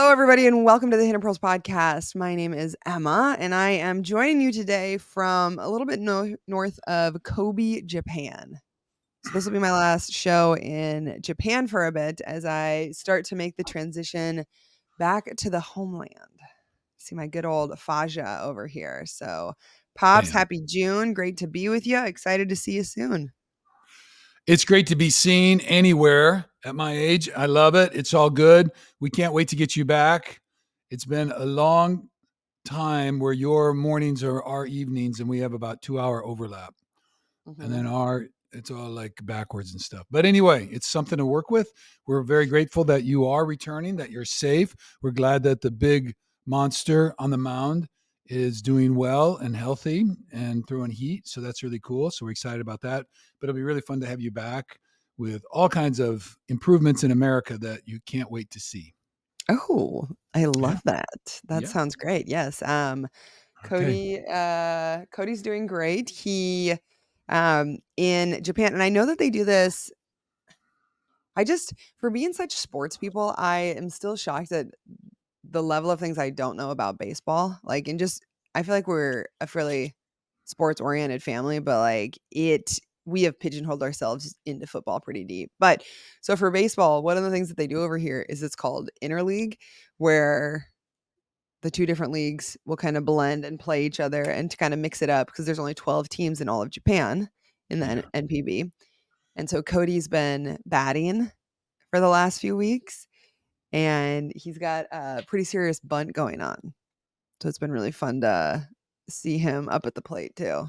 Hello, everybody, and welcome to the Hidden Pearls podcast. My name is Emma, and I am joining you today from a little bit north of Kobe, Japan. So this will be my last show in Japan for a bit as I start to make the transition back to the homeland. See my good old Faja over here. So, Pops, Bam. happy June. Great to be with you. Excited to see you soon. It's great to be seen anywhere at my age. I love it. It's all good. We can't wait to get you back. It's been a long time where your mornings are our evenings and we have about 2 hour overlap. And then it's all like backwards and stuff. But anyway, it's something to work with. We're very grateful that you are returning, that you're safe. We're glad that the big monster on the mound is doing well and healthy and throwing heat. So that's really cool. So we're excited about that. But it'll be really fun to have you back with all kinds of improvements in America that you can't wait to see. Oh, I love that. That Yeah. sounds great. Yes. Okay. Cody's doing great. He in Japan, and I know that they do this. For being such sports people, I am still shocked at the level of things I don't know about baseball. I feel like we're a fairly sports oriented family, but we have pigeonholed ourselves into football pretty deep. But so for baseball, one of the things that they do over here is it's called interleague, where the two different leagues will kind of blend and play each other and to kind of mix it up because there's only 12 teams in all of Japan in the NPB. And so Cody's been batting for the last few weeks and he's got a pretty serious bunt going on. So it's been really fun to see him up at the plate too.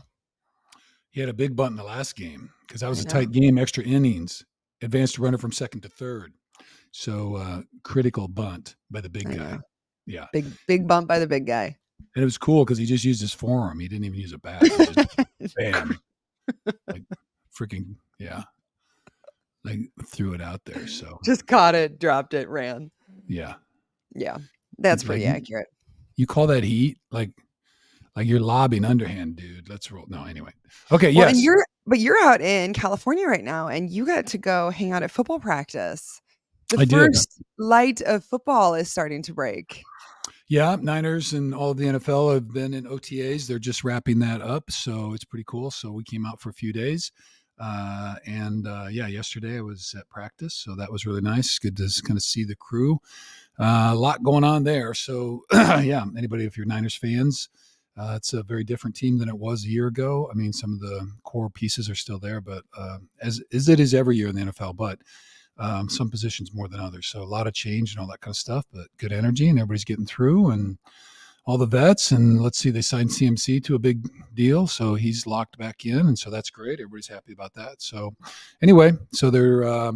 He had a big bunt in the last game because that was a tight game, extra innings, advanced runner from second to third. So critical bunt by the big guy. Yeah. Big bump by the big guy. And it was cool because he just used his forearm. He didn't even use a bat. He just bam. Like freaking, yeah. Like threw it out there. So just caught it, dropped it, ran. Yeah. Yeah. That's pretty accurate. You call that heat? Like you're lobbing underhand, dude. Let's roll. No, anyway. Okay, well, yes. And you're out in California right now and you got to go hang out at football practice. The first light of football is starting to break. Yeah, Niners and all of the NFL have been in OTAs. They're just wrapping that up, so it's pretty cool. So we came out for a few days, yesterday I was at practice, so that was really nice. Good to kind of see the crew. A lot going on there. So anybody, if you're Niners fans, it's a very different team than it was a year ago. I mean, some of the core pieces are still there, but as it is every year in the NFL, but some positions more than others. So a lot of change and all that kind of stuff, but good energy and everybody's getting through and all the vets. And let's see, they signed CMC to a big deal. So he's locked back in. And so that's great. Everybody's happy about that. So anyway, so they're, I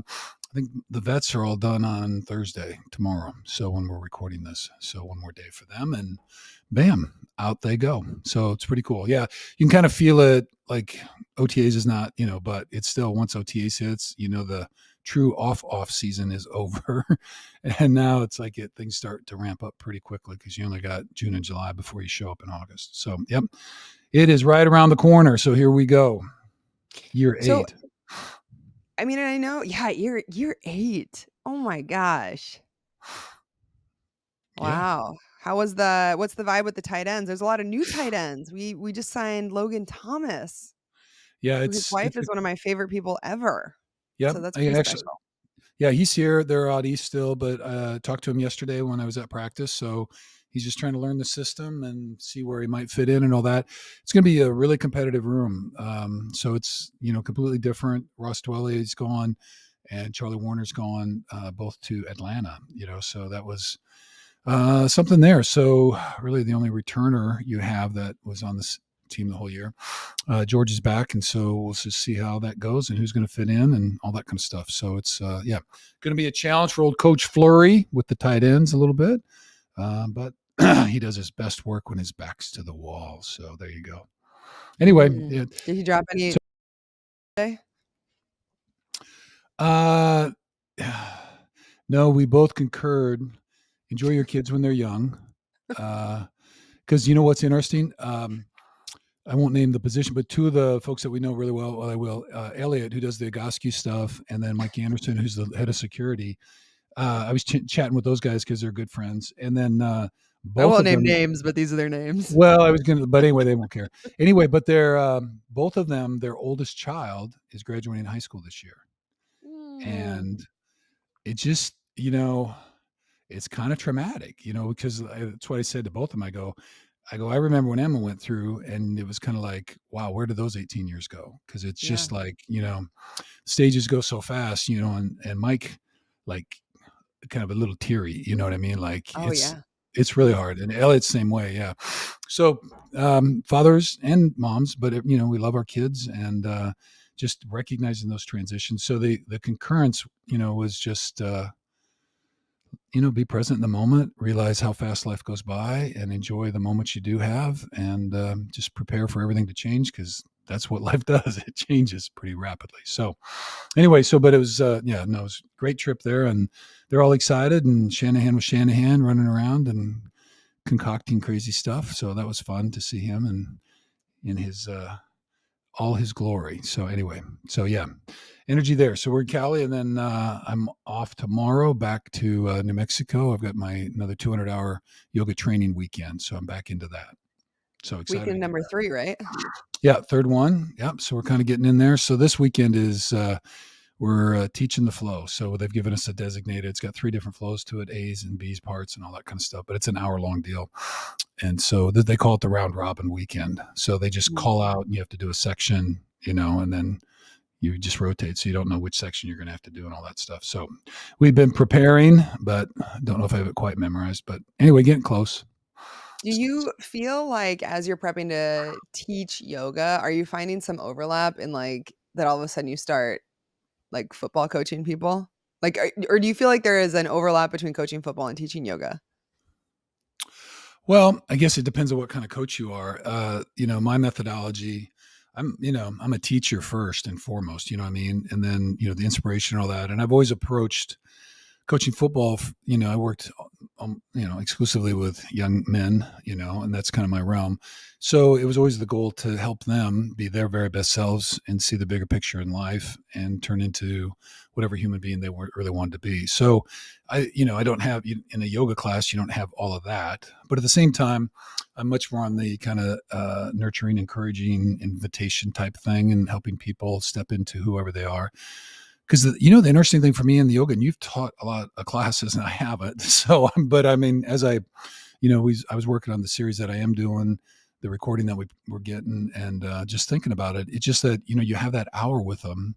think the vets are all done on Thursday, tomorrow. So when we're recording this, so one more day for them and bam, out they go. So it's pretty cool. Yeah. You can kind of feel it like OTAs is not, but it's still once OTAs hits, the true off season is over. And now it's like things start to ramp up pretty quickly because you only got June and July before you show up in August. So, yep, it is right around the corner. So here we go. Year 8. I mean, I know. Yeah. Year 8. Oh my gosh. Wow. Yeah. What's the vibe with the tight ends? There's a lot of new tight ends. We just signed Logan Thomas. Yeah. His wife is one of my favorite people ever. Yeah. So that's pretty special. Yeah, he's here. They're out east still, but I talked to him yesterday when I was at practice. So he's just trying to learn the system and see where he might fit in and all that. It's going to be a really competitive room. So it's, completely different. Ross Dwelly's gone and Charlie Warner's gone both to Atlanta, so that was something there. So really the only returner you have that was on this team the whole year. George is back, and so we'll just see how that goes and who's going to fit in and all that kind of stuff. So it's going to be a challenge for old Coach Fleury with the tight ends a little bit, but he does his best work when his back's to the wall. So there you go. Anyway, did he drop any? No, we both concurred. Enjoy your kids when they're young, because you know what's interesting. I won't name the position, but two of the folks that we know really well, I will, Elliot, who does the Egoscue stuff, and then Mike Anderson, who's the head of security. I was chatting with those guys because they're good friends, and then I both won't of name them. names, but these are their names. Well, I was gonna, but anyway, they won't care. Anyway, but they're both of them. Their oldest child is graduating high school this year, Mm, and it just it's kind of traumatic, because that's what I said to both of them. I remember when Emma went through, and it was kind of like, wow, where did those 18 years go? Because it's yeah. just like stages go so fast, and Mike, like, kind of a little teary, you know what I mean? Like Oh yeah. it's really hard. And Elliot's same way. Yeah. So, fathers and moms, but we love our kids, and, just recognizing those transitions. So the concurrence, was just, be present in the moment, realize how fast life goes by, and enjoy the moments you do have, and, just prepare for everything to change, because that's what life does. It changes pretty rapidly. So, anyway, but it was, yeah, no, it was a great trip there, and they're all excited, and Shanahan was Shanahan running around and concocting crazy stuff. So that was fun to see him and in his, all his glory. So anyway, so yeah, energy there. So we're in Cali, and then, I'm off tomorrow back to, New Mexico. I've got my another 200-hour yoga training weekend, so I'm back into that. So excited to Weekend get number back. 3, right? Yeah, third one. Yep. So we're kind of getting in there. So this weekend is, we're, teaching the flow. So they've given us a designated. It's got 3 different flows to it: A's and B's parts and all that kind of stuff. But it's an hour-long deal, and so they call it the round robin weekend. So they just Mm. call out, and you have to do a section, and then you just rotate, so you don't know which section you're going to have to do and all that stuff. So we've been preparing, but don't know if I have it quite memorized. But anyway, getting close. Do you feel like as you're prepping to teach yoga, are you finding some overlap in like that all of a sudden you start like football coaching people? Like, or do you feel like there is an overlap between coaching football and teaching yoga? Well, I guess it depends on what kind of coach you are. My methodology, I'm a teacher first and foremost, you know what I mean? And then, the inspiration and all that. And I've always approached coaching football. I worked, exclusively with young men, and that's kind of my realm. So it was always the goal to help them be their very best selves and see the bigger picture in life and turn into whatever human being they were or they wanted to be. So I don't have, in a yoga class, you don't have all of that, but at the same time, I'm much more on the kind of, nurturing, encouraging, invitation type thing, and helping people step into whoever they are. Because the interesting thing for me in the yoga, and you've taught a lot of classes and I haven't. So, but I mean, as I was working on the series that I am doing, the recording that we're getting, and, just thinking about it, it's just that, you have that hour with them,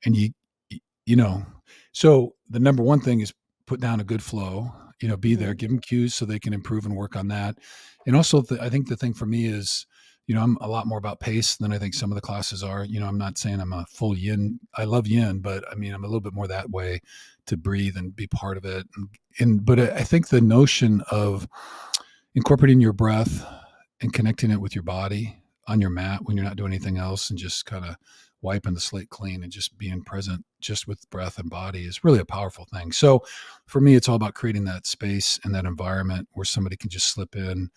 and you know, so the number one thing is put down a good flow, be there, Mhm. give them cues so they can improve and work on that. And also, I think the thing for me is, I'm a lot more about pace than I think some of the classes are. I'm not saying I'm a full yin. I love yin, but I mean, I'm a little bit more that way, to breathe and be part of it. But I think the notion of incorporating your breath and connecting it with your body on your mat when you're not doing anything else, and just kind of wiping the slate clean and just being present just with breath and body is really a powerful thing. So for me, it's all about creating that space and that environment where somebody can just slip in,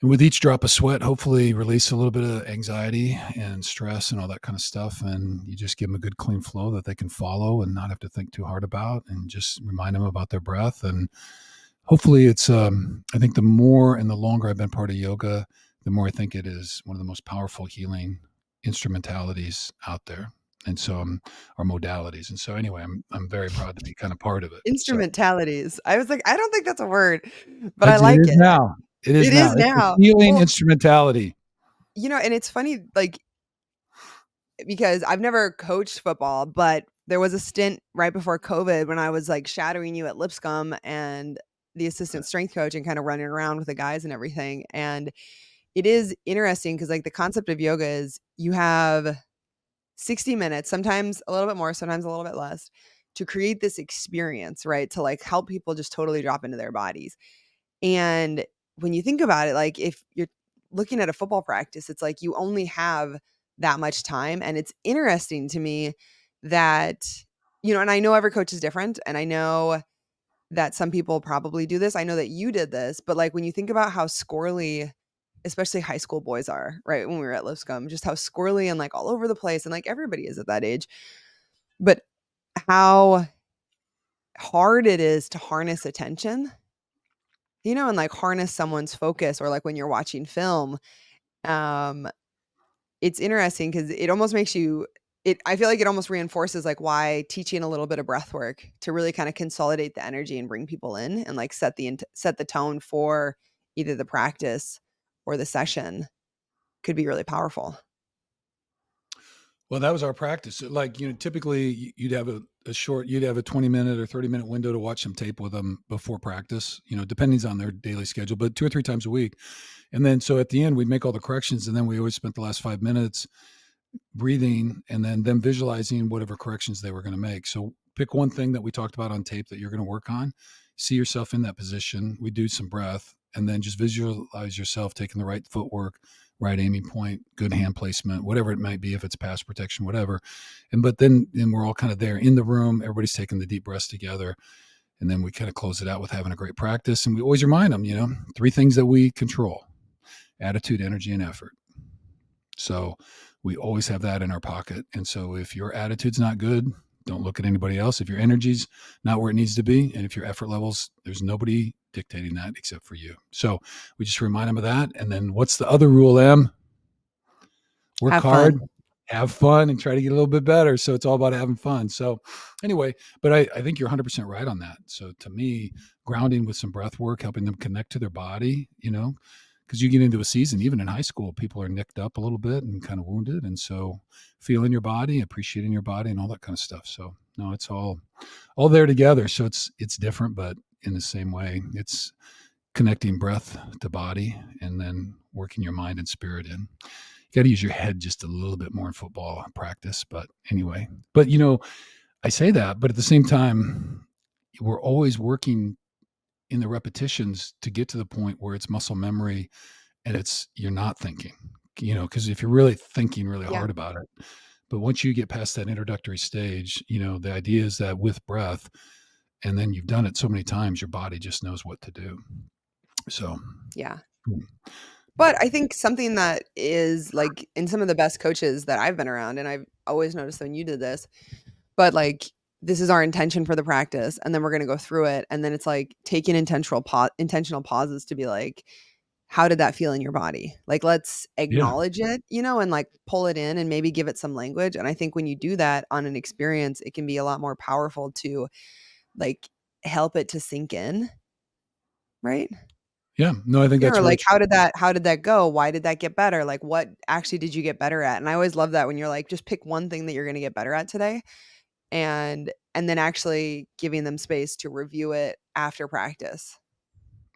and with each drop of sweat, hopefully release a little bit of anxiety and stress and all that kind of stuff. And you just give them a good clean flow that they can follow and not have to think too hard about, and just remind them about their breath. And hopefully it's, I think the more and the longer I've been part of yoga, the more I think it is one of the most powerful healing instrumentalities out there. And so, our modalities. And so anyway, I'm very proud to be kind of part of it. So Instrumentalities. I was like, I don't think that's a word, but I it like is it. now. It is It now. is It's a now. healing Well, instrumentality. and it's funny, like, because I've never coached football, but there was a stint right before COVID when I was like shadowing you at Lipscomb and the assistant strength coach and kind of running around with the guys and everything. And it is interesting because like the concept of yoga is you have 60 minutes, sometimes a little bit more, sometimes a little bit less, to create this experience, right? To like help people just totally drop into their bodies. And when you think about it, like if you're looking at a football practice, it's like you only have that much time. And it's interesting to me that, and I know every coach is different. And I know that some people probably do this. I know that you did this, but like when you think about how squirrely, especially high school boys are, right? When we were at Lipscomb, just how squirrely and like all over the place, and like everybody is at that age. But how hard it is to harness attention, and like harness someone's focus, or like when you're watching film. Um, it's interesting because it almost makes you I feel like it almost reinforces like why teaching a little bit of breath work to really kind of consolidate the energy and bring people in and like set the tone for either the practice or the session could be really powerful. Well, that was our practice. Like, typically you'd have you'd have a 20-minute or 30-minute window to watch some tape with them before practice, depending on their daily schedule, but 2 or 3 times a week. And then, so at the end, we'd make all the corrections. And then we always spent the last 5 minutes breathing and then them visualizing whatever corrections they were going to make. So pick one thing that we talked about on tape that you're going to work on, see yourself in that position. We do some breath and then just visualize yourself taking the right footwork, right aiming point, good hand placement, whatever it might be, if it's pass protection, whatever. But then we're all kind of there in the room. Everybody's taking the deep breaths together. And then we kind of close it out with having a great practice. And we always remind them, 3 things that we control: attitude, energy, and effort. So we always have that in our pocket. And so if your attitude's not good, don't look at anybody else. If your energy's not where it needs to be, and if your effort levels, there's nobody dictating that except for you. So we just remind them of that. And then what's the other rule, Em? Work Have hard, fun. have fun, and try to get a little bit better. So it's all about having fun. So anyway, but I think you're 100% right on that. So to me, grounding with some breath work, helping them connect to their body, because you get into a season, even in high school, people are nicked up a little bit and kind of wounded. And so feeling your body, appreciating your body, and all that kind of stuff. So no, it's all there together. So it's different, but in the same way, it's connecting breath to body and then working your mind and spirit in. You got to use your head just a little bit more in football practice. But anyway, I say that, but at the same time, we're always working in the repetitions to get to the point where it's muscle memory and you're not thinking, because if you're really thinking really Yeah. hard about it, but once you get past that introductory stage, the idea is that with breath, and then you've done it so many times, your body just knows what to do. So, Yeah. hmm. But I think something that is like in some of the best coaches that I've been around, and I've always noticed when you did this, but like this is our intention for the practice, and then we're gonna go through it, and then it's like taking intentional pauses to be like, how did that feel in your body? Like, let's Yeah, acknowledge it, and like pull it in and maybe give it some language. And I think when you do that on an experience, it can be a lot more powerful to like help it to sink in, right? yeah, no, I think Yeah, that's or really like, true. how did that go? Why did that get better? Like, what actually did you get better at? And I always love that when you're like, just pick one thing that you're gonna get better at today, and then actually giving them space to review it after practice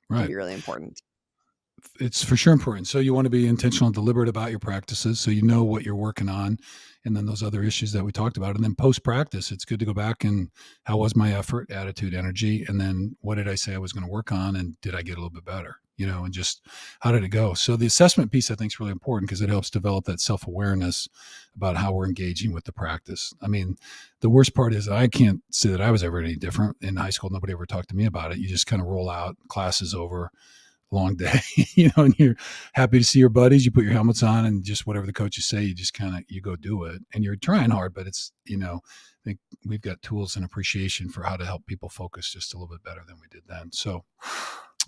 can Right. be really important. It's for sure important. So you want to be intentional and deliberate about your practices so you know what you're working on, and then those other issues that we talked about. And then post practice, it's good to go back and how was my effort, attitude, energy, and then what did I say I was going to work on, and did I get a little bit better? And just how did it go? So the assessment piece I think is really important because it helps develop that self-awareness about how we're engaging with the practice. I mean, the worst part is I can't say that I was ever any different in high school. Nobody ever talked to me about it. You just kind of roll out, class is over, long day, and you're happy to see your buddies. You put your helmets on and just whatever the coaches say, you just kind of, you go do it, and you're trying hard, but it's, I think we've got tools and appreciation for how to help people focus just a little bit better than we did then.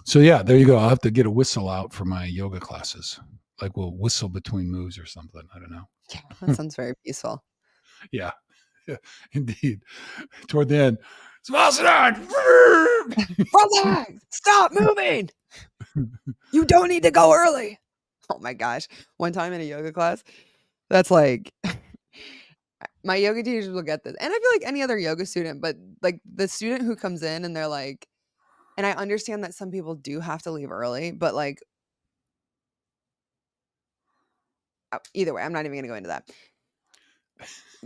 So yeah, there you go. I'll have to get a whistle out for my yoga classes. Like we'll whistle between moves or something. I don't know. Yeah, that sounds very peaceful. Yeah, yeah, indeed. Toward the end, Svalsadon! Relax! Stop moving! You don't need to go early. Oh my gosh. One time in a yoga class, that's like my yoga teachers will get this. And I feel like any other yoga student, but like the student who comes in and they're like, and I understand that some people do have to leave early, but like either way, I'm not even going to go into that.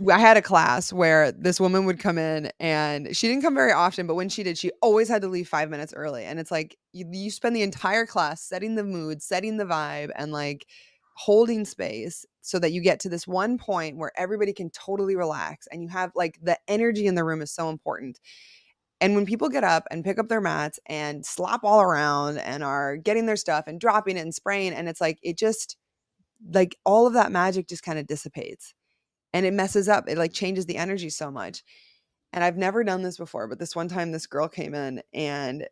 I had a class where this woman would come in and she didn't come very often, but when she did, she always had to leave 5 minutes early. And it's like you spend the entire class setting the mood, setting the vibe, and like holding space so that you get to this one point where everybody can totally relax and you have like the energy in the room is so important. And when people get up and pick up their mats and slop all around and are getting their stuff and dropping it and spraying, and it's like it just like all of that magic just kind of dissipates and it messes up. It like changes the energy so much. And I've never done this before, but this one time this girl came in and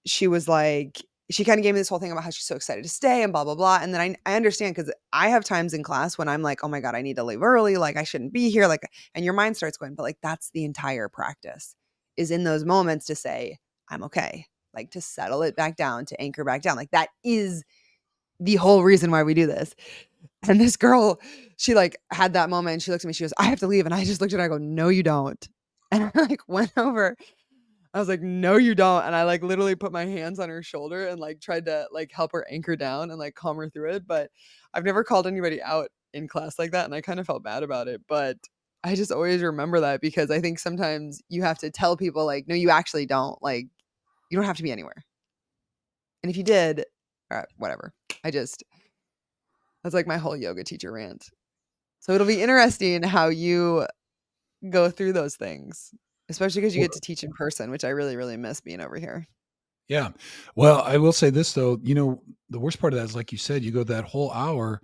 she was like, she kind of gave me this whole thing about how she's so excited to stay and blah, blah, blah. And then I understand because I have times in class when I'm like, oh my God, I need to leave early. Like I shouldn't be here. Like, and your mind starts going, but like, that's the entire practice is in those moments to say, I'm okay. Like to settle it back down, to anchor back down. Like that is the whole reason why we do this. And this girl, she like had that moment and she looked at me, she goes, I have to leave. And I just looked at her, I go, no, you don't. And I like went over, I was like, no, you don't. And I like literally put my hands on her shoulder and like tried to like help her anchor down and like calm her through it. But I've never called anybody out in class like that. And I kind of felt bad about it. But I just always remember that because I think sometimes you have to tell people like, no, you actually don't. Like, you don't have to be anywhere. And if you did, whatever. That's like my whole yoga teacher rant. So it'll be interesting how you go through those things, especially because you get to teach in person, which I really, really miss being over here. Yeah. Well, I will say this though, the worst part of that is like you said, you go that whole hour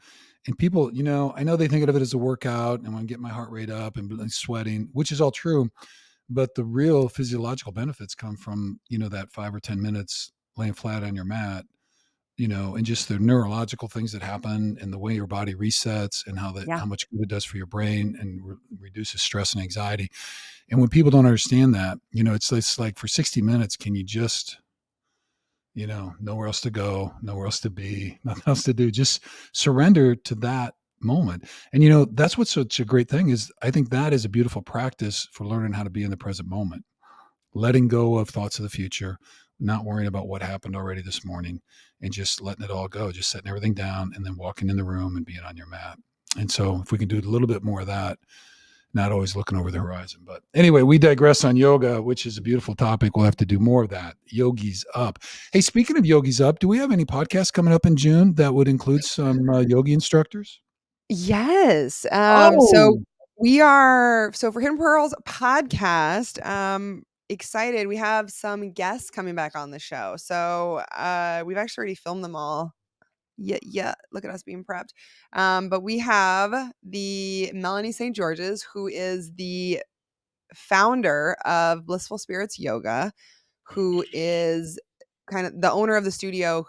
and people, I know they think of it as a workout and want to get my heart rate up and like sweating, which is all true. But the real physiological benefits come from, that 5 or 10 minutes laying flat on your mat, and just the neurological things that happen and the way your body resets and Yeah. how much good it does for your brain and reduces stress and anxiety. And when people don't understand that, it's like for 60 minutes, can you just, nowhere else to go, nowhere else to be, nothing else to do, just surrender to that moment. And, that's what's such a great thing is I think that is a beautiful practice for learning how to be in the present moment, letting go of thoughts of the future, not worrying about what happened already this morning and just letting it all go, just setting everything down and then walking in the room and being on your mat. And so if we can do a little bit more of that, not always looking over the horizon. But anyway, we digress on yoga, which is a beautiful topic. We'll have to do more of that. Yogis Up. Hey, speaking of Yogis Up, do we have any podcasts coming up in June that would include some yogi instructors? Yes. So Oh, so for Hidden Pearls podcast, excited. We have some guests coming back on the show. So we've actually already filmed them all. Yeah, yeah. Look at us being prepped. But we have the Melanie St. George's, who is the founder of Blissful Spirits Yoga, who is kind of the owner of the studio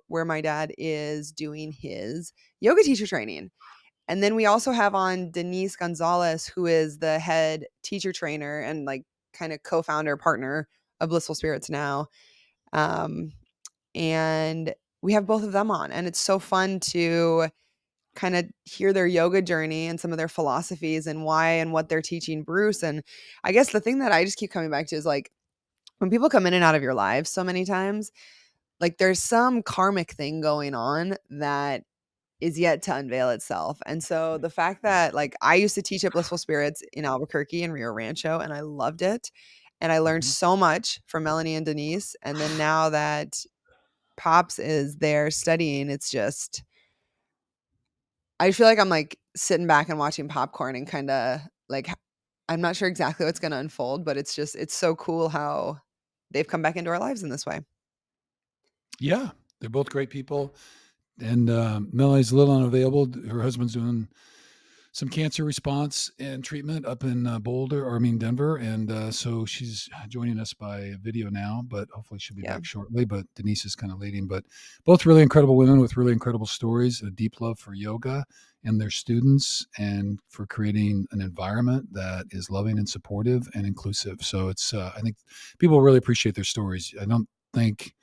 where my dad is doing his yoga teacher training. And then we also have on Denise Gonzales, who is the head teacher trainer and like kind of co-founder partner of Blissful Spirits now. Um, and we have both of them on, and it's so fun to kind of hear their yoga journey and some of their philosophies and why and what they're teaching Bruce. And I guess the thing that I just keep coming back to is like when people come in and out of your lives so many times, like there's some karmic thing going on that is yet to unveil itself. And so the fact that like I used to teach at Blissful Spirits in Albuquerque and Rio Rancho and I loved it. And I learned mhm. so much from Melanie and Denise. And then now that Pops is there studying, it's just I feel like I'm like sitting back and watching popcorn and kind of like I'm not sure exactly what's going to unfold, but it's so cool how they've come back into our lives in this way. Yeah, they're both great people. And Melanie's a little unavailable. Her husband's doing some cancer response and treatment up in Denver. And so she's joining us by video now, but hopefully she'll be Yeah. back shortly. But Denise is kind of leading. But both really incredible women with really incredible stories, a deep love for yoga and their students, and for creating an environment that is loving and supportive and inclusive. So it's, I think people really appreciate their stories. I don't think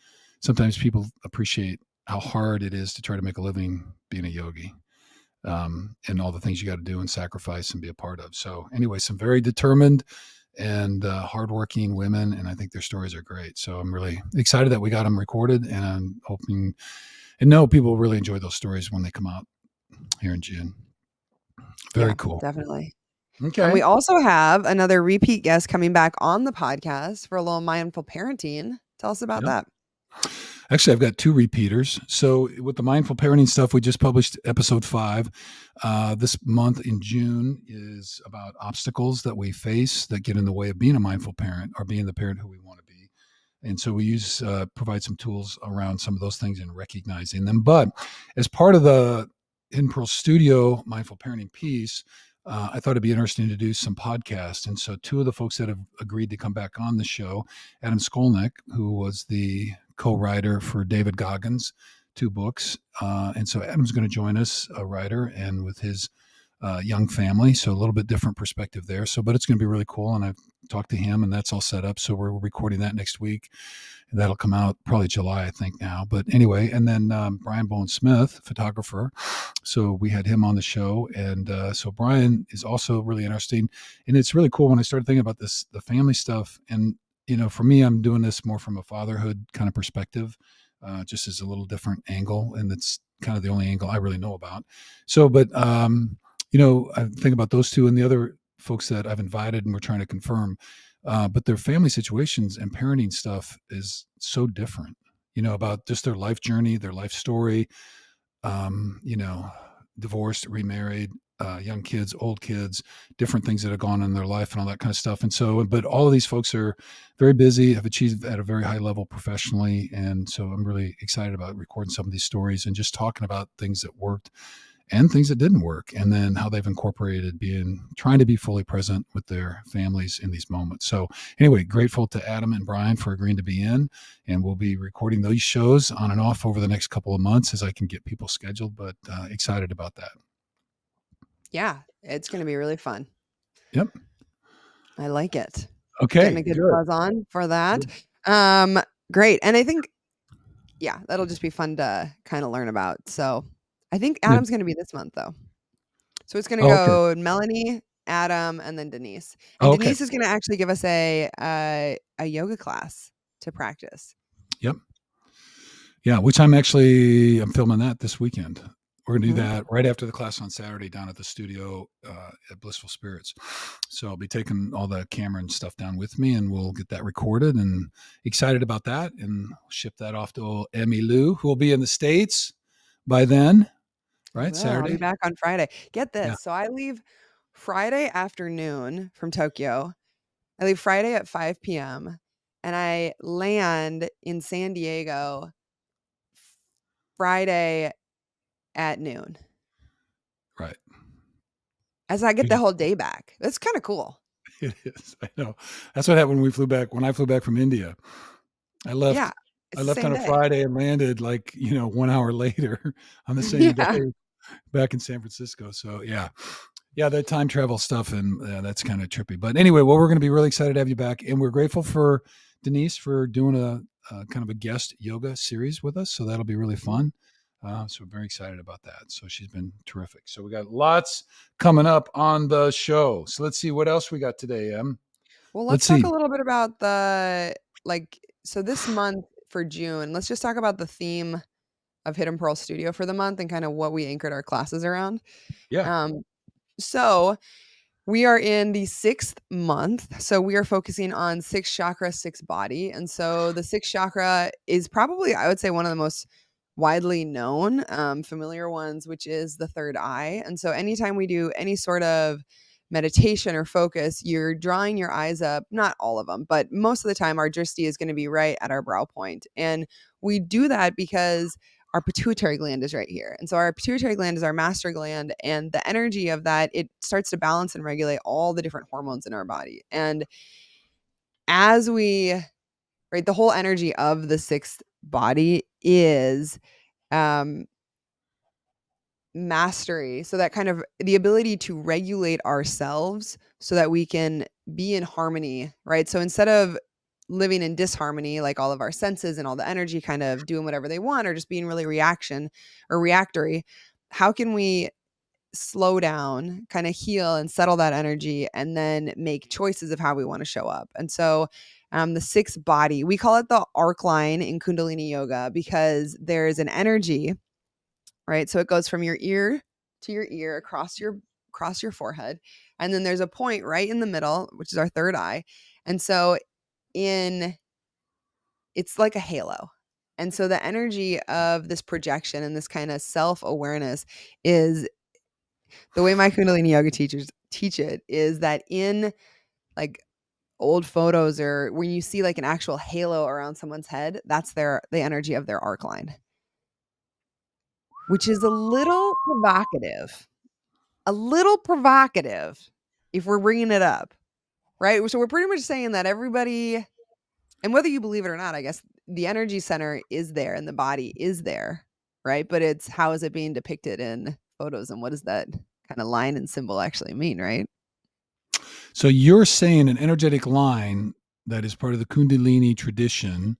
sometimes people appreciate how hard it is to try to make a living being a yogi, and all the things you got to do and sacrifice and be a part of. So anyway, some very determined and hardworking women, and I think their stories are great. So I'm really excited that we got them recorded, and I'm hoping and know people will really enjoy those stories when they come out here in June. Very Yeah, cool. definitely. And Okay. we also have another repeat guest coming back on the podcast for a little mindful parenting. Tell us about Yeah. that. Actually, I've got two repeaters. So, with the mindful parenting stuff, we just published episode 5. This month in June is about obstacles that we face that get in the way of being a mindful parent or being the parent who we want to be. And so we provide some tools around some of those things and recognizing them. But as part of the In Pearl Studio mindful parenting piece, I thought it'd be interesting to do some podcasts. And so two of the folks that have agreed to come back on the show, Adam Skolnick, who was the co-writer for David Goggins' two books. And so Adam's going to join us, a writer, and with his young family. So a little bit different perspective there. So, but it's going to be really cool. And I've talked to him and that's all set up. So we're recording that next week. And that'll come out probably July, I think now. But anyway, and then Brian Bowen Smith, photographer. So we had him on the show. And so Brian is also really interesting. And it's really cool when I started thinking about this, the family stuff. And, you know, for me, I'm doing this more from a fatherhood kind of perspective, just as a little different angle. And it's kind of the only angle I really know about. So, but, you know, I think about those two and the other folks that I've invited and we're trying to confirm. But their family situations and parenting stuff is so different, you know, about just their life journey, their life story, you know, divorced, remarried, young kids, old kids, different things that have gone in their life and all that kind of stuff. And so, but all of these folks are very busy, have achieved at a very high level professionally. And so I'm really excited about recording some of these stories and just talking about things that worked and things that didn't work, and then how they've incorporated trying to be fully present with their families in these moments. So anyway, grateful to Adam and Brian for agreeing to be in, and we'll be recording these shows on and off over the next couple of months as I can get people scheduled, but excited about that. Yeah, it's going to be really fun. Yep. I like it. Getting Okay, a good good. buzz on for that. Good. Great. And I think, yeah, that'll just be fun to kind of learn about. So I think Yeah. Adam's going to be this month though. So it's going to Oh, okay. go Melanie, Adam, and then Denise. And Oh, okay. Denise is going to actually give us a yoga class to practice. Yep. Yeah, which I'm filming that this weekend. We're gonna do Mhm. that right after the class on Saturday down at the studio at Blissful Spirits. So I'll be taking all the camera and stuff down with me, and we'll get that recorded. And excited about that, and ship that off to old Emmy Lou, who will be in the States by then. I Right, will. I'll be Saturday. back on Friday. Get Yeah. this. So I leave Friday afternoon from Tokyo. I leave Friday at 5 p.m. and I land in San Diego Friday at noon. Right. As I get You the just- whole day back. That's kind of cool. It is. I know. That's what happened when we flew back. When I flew back from India, I Yeah. left. I It's the left same on a day. Friday and landed like 1 hour later on the same day Yeah. back in San Francisco. So yeah, that time travel stuff, and that's kind of trippy. But anyway, well, we're going to be really excited to have you back, and we're grateful for Denise for doing a kind of a guest yoga series with us. So that'll be really Mhm. fun. So we're very excited about that. So she's been terrific. So we got lots coming up on the show. So let's see what else we got today. Well, Let's let's talk see. a little bit about so this month for June, let's just talk about the theme of Hidden Pearl Studio for the month and kind of what we anchored our classes around. Yeah. Um, so we are in the 6th month. So we are focusing on 6 chakra, 6 body. And so the 6th chakra is probably, I would say, one of the most widely known, familiar ones, which is the third eye. And so anytime we do any sort of meditation or focus, you're drawing your eyes up, not all of them, but most of the time our drishti is going to be right at our brow point. And we do that because our pituitary gland is right here. And so our pituitary gland is our master gland, and the energy of that, it starts to balance and regulate all the different hormones in our body. And as we, right, the whole energy of the 6th body is um mastery. So that kind of the ability to regulate ourselves so that we can be in harmony, right? So instead of living in disharmony, like all of our senses and all the energy kind of doing whatever they want or just being really reaction or reactory, how can we slow down, kind of heal and settle that energy and then make choices of how we want to show up? And so the 6th body, we call it the arc line in Kundalini yoga because there's an energy, right? So it goes from your ear to your ear across your forehead. And then there's a point right in the middle, which is our third eye. And so in it's like a halo. And so the energy of this projection and this kind of self-awareness is the way my Kundalini yoga teachers teach it is that in like old photos or when you see like an actual halo around someone's head, that's the energy of their arc line, which is a little provocative. a little provocative if we're bringing it up, right? So we're pretty much saying that everybody, and whether you believe it or not, I guess the energy center is there and the body is there, right? But it's how is it being depicted in photos and what does that kind of line and symbol actually mean, right? So you're saying an energetic line that is part of the Kundalini tradition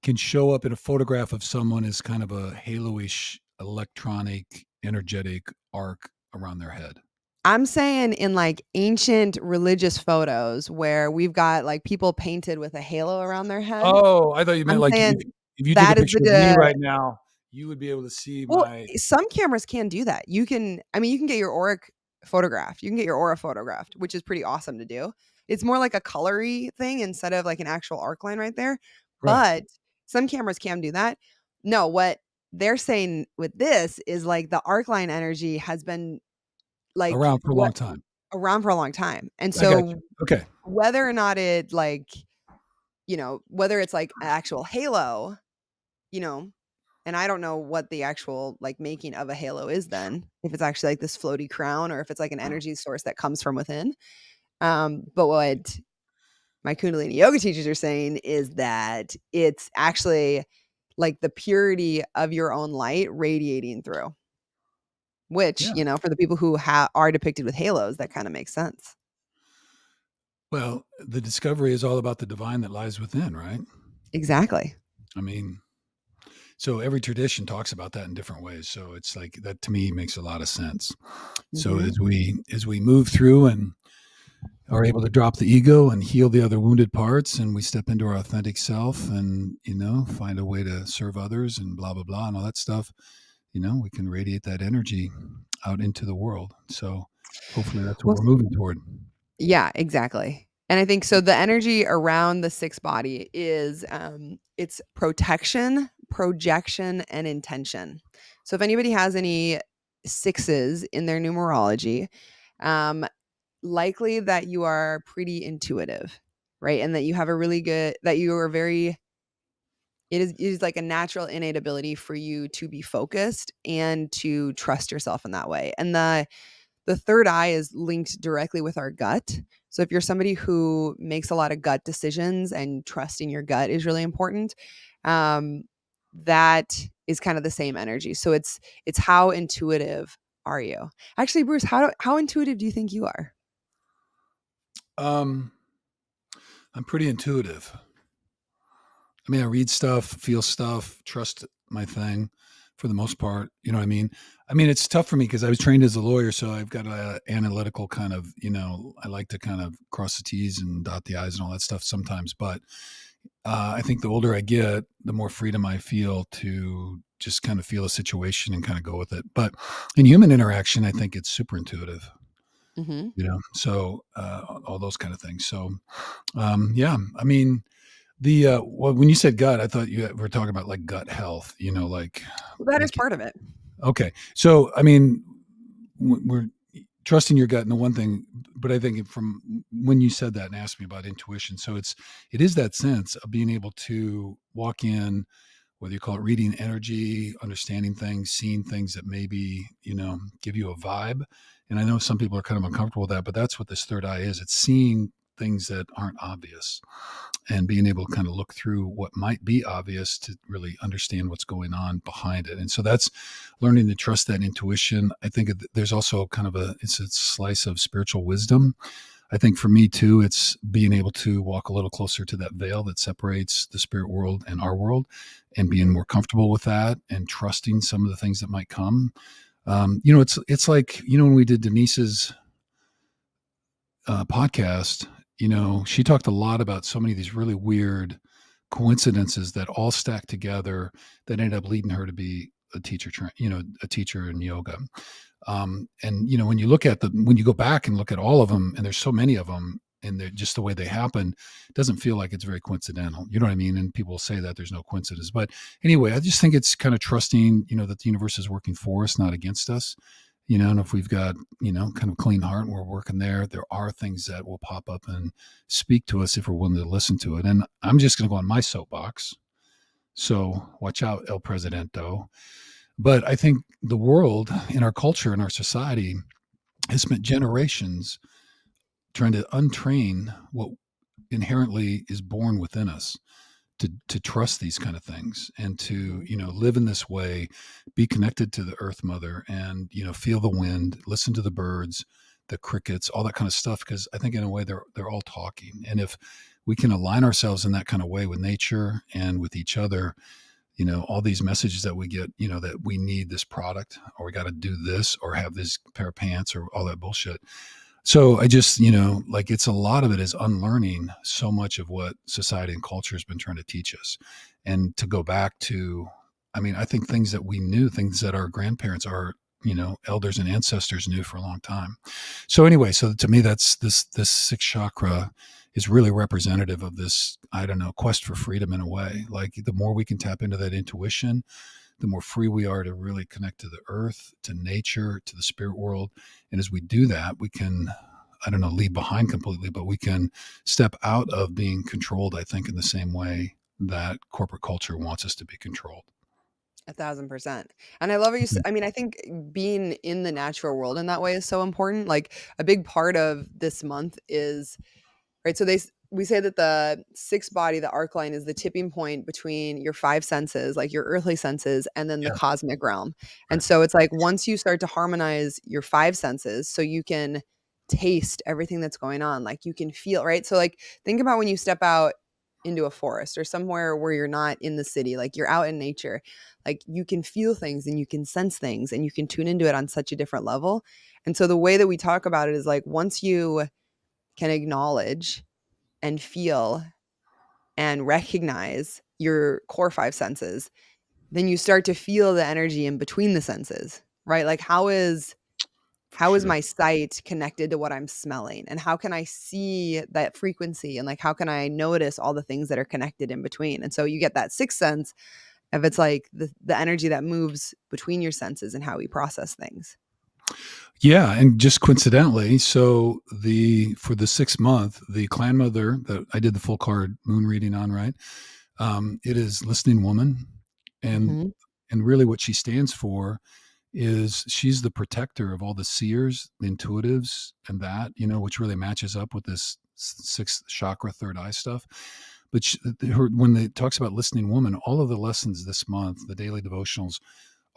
can show up in a photograph of someone as kind of a halo-ish electronic energetic arc around their head. I'm saying in like ancient religious photos where we've got like people painted with a halo around their head. Oh, I thought you meant I'm like saying if you took a that is picture the of me right now, you would be able to see well, my some cameras can do that. You can I mean, you can get your auric photographed. You can get your aura photographed, which is pretty awesome to do. It's more like a colory thing instead of like an actual arc line right there. right But some cameras can do that. No, what they're saying with this is like the arc line energy has been like around for a what long time. around for a long time. And I got you. so Okay. whether or not it like, whether it's like an actual halo, you know, and I don't know what the actual like making of a halo is then, if it's actually like this floaty crown or if it's like an energy source that comes from within. But what my Kundalini yoga teachers are saying is that it's actually like the purity of your own light radiating through, which, Yeah. for the people who are depicted with halos, that kind of makes sense. Well, the discovery is all about the divine that lies within, right? Exactly. I mean, so every tradition talks about that in different ways. So it's like that to me makes a lot of sense. So Hmm. as we move through and are able to drop the ego and heal the other wounded parts, and we step into our authentic self and find a way to serve others and blah blah blah and all that stuff, we can radiate that energy out into the world. So hopefully that's what Well, we're moving toward. yeah, exactly. And I think so the energy around the sixth body is it's protection, projection, and intention. So if anybody has any sixes in their numerology, um, likely that you are pretty intuitive, right? And that you have a really good that you are very it is like a natural innate ability for you to be focused and to trust yourself in that way. And the third eye is linked directly with our gut. So if you're somebody who makes a lot of gut decisions and trusting your gut is really important, um, that is kind of the same energy. So it's how intuitive are you? Actually, Bruce, how intuitive do you think you are? um I'm pretty intuitive. I mean, I read stuff, feel stuff, trust my thing for the most part. You know what I mean? I mean, it's tough for me because I was trained as a lawyer, so I've got a analytical kind of, I like to kind of cross the T's and dot the I's and all that stuff sometimes. But I think the older I get, the more freedom I feel to just kind of feel a situation and kind of go with it. But in human interaction, I think it's super intuitive. Hmm. So all those kind of things. So yeah, I mean, well, when you said gut, I thought you were talking about like gut health, Well, that is like, part of it. okay. So, I mean, we're trusting your gut and the one thing, but I think from when you said that and asked me about intuition, so it is that sense of being able to walk in, whether you call it reading energy, understanding things, seeing things that maybe, give you a vibe. And I know some people are kind of uncomfortable with that, but that's what this third eye is. It's seeing things that aren't obvious and being able to kind of look through what might be obvious to really understand what's going on behind it. And so that's learning to trust that intuition. I think there's also kind of it's a slice of spiritual wisdom. I think for me too, it's being able to walk a little closer to that veil that separates the spirit world and our world and being Hmm. more comfortable with that and trusting some of the things that might come. It's like, when we did Denise's podcast, she talked a lot about so many of these really weird coincidences that all stacked together that ended up leading her to be a teacher, a teacher in yoga. And when you look at when you go back and look at all of them, and there's so many of them, and they're just the way they happen, it doesn't feel like it's very coincidental. You know what I mean? And people say that there's no coincidence, but anyway, I just think it's kind of trusting, that the universe is working for us, not against us. And if we've got, kind of clean heart and we're working there are things that will pop up and speak to us if we're willing to listen to it. And I'm just going to go on my soapbox. So watch out, El Presidento. But I think the world, in our culture, in our society, has spent generations trying to untrain what inherently is born within us to trust these kind of things and to, Mhm. live in this way, be connected to the earth mother, and, feel the wind, listen to the birds, the crickets, all that kind of stuff. Because I think in a way they're all talking. And if we can align ourselves in that kind of way with nature and with each other, all these messages that we get, that we need this product, or we got to do this, or have this pair of pants, or all that bullshit. So I just, like, it's a lot of it is unlearning so much of what society and culture has been trying to teach us. And to go back to, I mean, I think things that we knew, things that our grandparents, our, elders and ancestors knew for a long time. So anyway, so to me, that's this sixth chakra is really representative of this, I don't know, quest for freedom in a way. Like, the more we can tap into that intuition, the more free we are to really connect to the earth, to nature, to the spirit world. And as we do that, we can, I don't know, leave behind completely, but we can step out of being controlled, I think, in the same way that corporate culture wants us to be controlled. 1,000%. And I love what you Mhm. I mean, I think being in the natural world in that way is so important. Like, a big part of this month is right, so we say that the sixth body, the arc line, is the tipping point between your five senses, like your earthly senses, and then the Yeah. cosmic realm. And Right. so it's like once you start to harmonize your five senses, so you can taste everything that's going on, like you can feel, right? So like think about when you step out into a forest or somewhere where you're not in the city, like you're out in nature, like you can feel things and you can sense things and you can tune into it on such a different level. And so the way that we talk about it is like once you can acknowledge and feel and recognize your core five senses, then you start to feel the energy in between the senses, right? Like For how is sure. my sight connected to what I'm smelling? And how can I see that frequency? And like how can I notice all the things that are connected in between? And so you get that sixth sense of it's like the energy that moves between your senses and how we process things. Yeah, and just coincidentally, so the for the 6 month, the clan mother that I did the full card moon reading on, right? It is listening woman, and Hmm. really what she stands for is she's the protector of all the seers, the intuitives, and that, which really matches up with this sixth chakra, third eye stuff. But when it talks about listening woman, all of the lessons this month, the daily devotionals,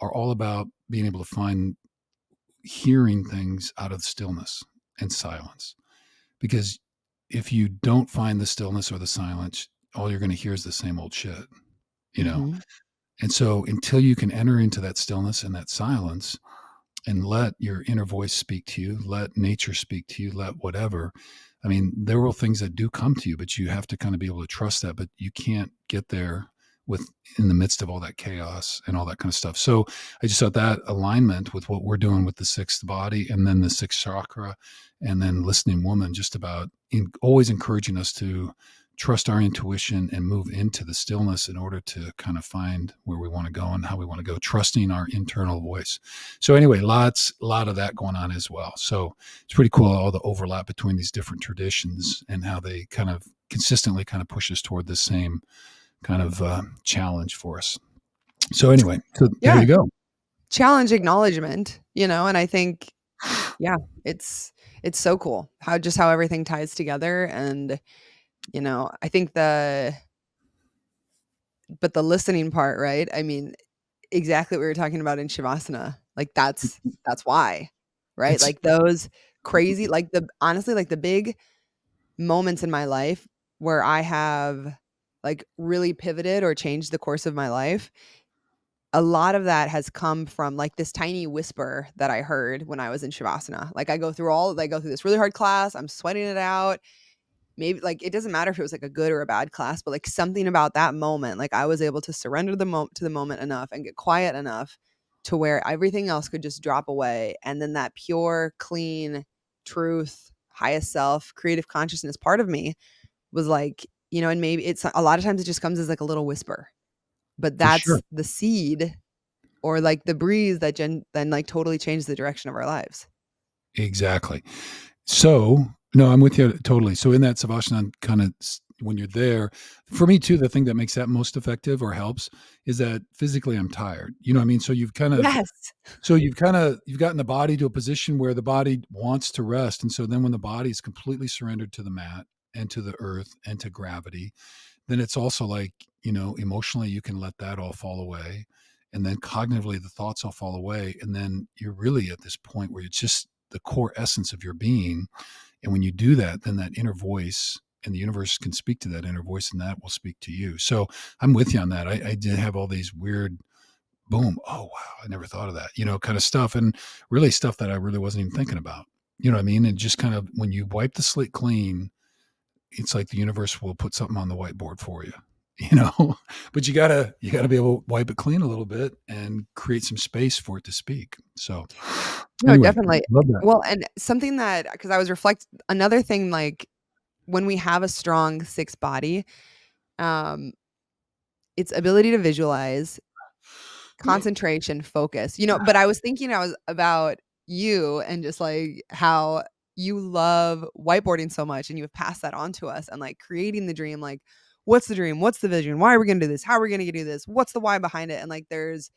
are all about being able to find hearing things out of stillness and silence. Because if you don't find the stillness or the silence, all you're going to hear is the same old shit, you know? Hmm. And so until you can enter into that stillness and that silence, and let your inner voice speak to you, let nature speak to you, let whatever. I mean, there will things that do come to you, but you have to kind of be able to trust that. But you can't get there with in the midst of all that chaos and all that kind of stuff. So I just thought that alignment with what we're doing with the sixth body and then the sixth chakra and then listening woman, just about always encouraging us to trust our intuition and move into the stillness in order to kind of find where we want to go and how we want to go, trusting our internal voice. So anyway, a lot of that going on as well. So it's pretty cool, all the overlap between these different traditions and how they kind of consistently kind of push us toward the same kind of challenge for us. So anyway, so there Yeah. you go. Challenge acknowledgement, and I think, yeah, it's it's so cool how everything ties together. And I think the listening part, right? I mean, exactly what we were talking about in Shavasana. Like that's why, right? It's Like those crazy, like the honestly, like the big moments in my life where I have like really pivoted or changed the course of my life. A lot of that has come from like this tiny whisper that I heard when I was in Shavasana. Like I go through this really hard class, I'm sweating it out. Maybe like it doesn't matter if it was like a good or a bad class, but like something about that moment, like I was able to surrender to the moment enough and get quiet enough to where everything else could just drop away. And then that pure, clean truth, highest self, creative consciousness part of me was like, and maybe it's a lot of times it just comes as like a little whisper, but for sure. that's the seed or like the breeze that then like totally changed the direction of our lives. Exactly. So, no, I'm with you totally. So in that Savasana kind of when you're there. For me too, the thing that makes that most effective or helps is that physically I'm tired. You know what I mean? So Yes. you've gotten the body to a position where the body wants to rest. And so then when the body is completely surrendered to the mat and to the earth and to gravity, then it's also like, emotionally you can let that all fall away. And then cognitively the thoughts all fall away. And then you're really at this point where it's just the core essence of your being. And when you do that, then that inner voice and the universe can speak to that inner voice and that will speak to you. So I'm with you on that. I did have all these weird boom. Oh, wow. I never thought of that, kind of stuff. And really stuff that I really wasn't even thinking about. You know what I mean? And just kind of when you wipe the slate clean, it's like the universe will put something on the whiteboard for you, but you gotta be able to wipe it clean a little bit and create some space for it to speak. So No, anyway, definitely. love that. Well, and something that, because I was another thing, like when we have a strong sixth body, um, its ability to visualize, concentration, focus, but I was thinking about you and just like how you love whiteboarding so much and you have passed that on to us and like creating the dream, like what's the dream? What's the vision? Why are we going to do this? How are we going to do this? What's the why behind it? And like there's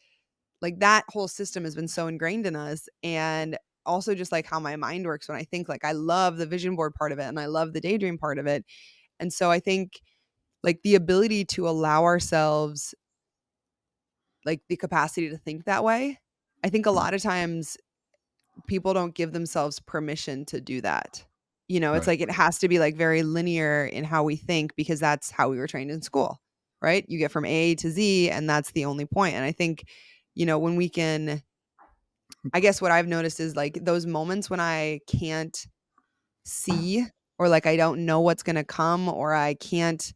like that whole system has been so ingrained in us. And also just like how my mind works when I think, like I love the vision board part of it and I love the daydream part of it. And so I think like the ability to allow ourselves like the capacity to think that way. I think a lot of times people don't give themselves permission to do that. It's Right. like it has to be like very linear in how we think because that's how we were trained in school, right? You get from A to Z and that's the only point. And I think, when we can, I guess what I've noticed is like those moments when I can't see or like I don't know what's going to come or I can't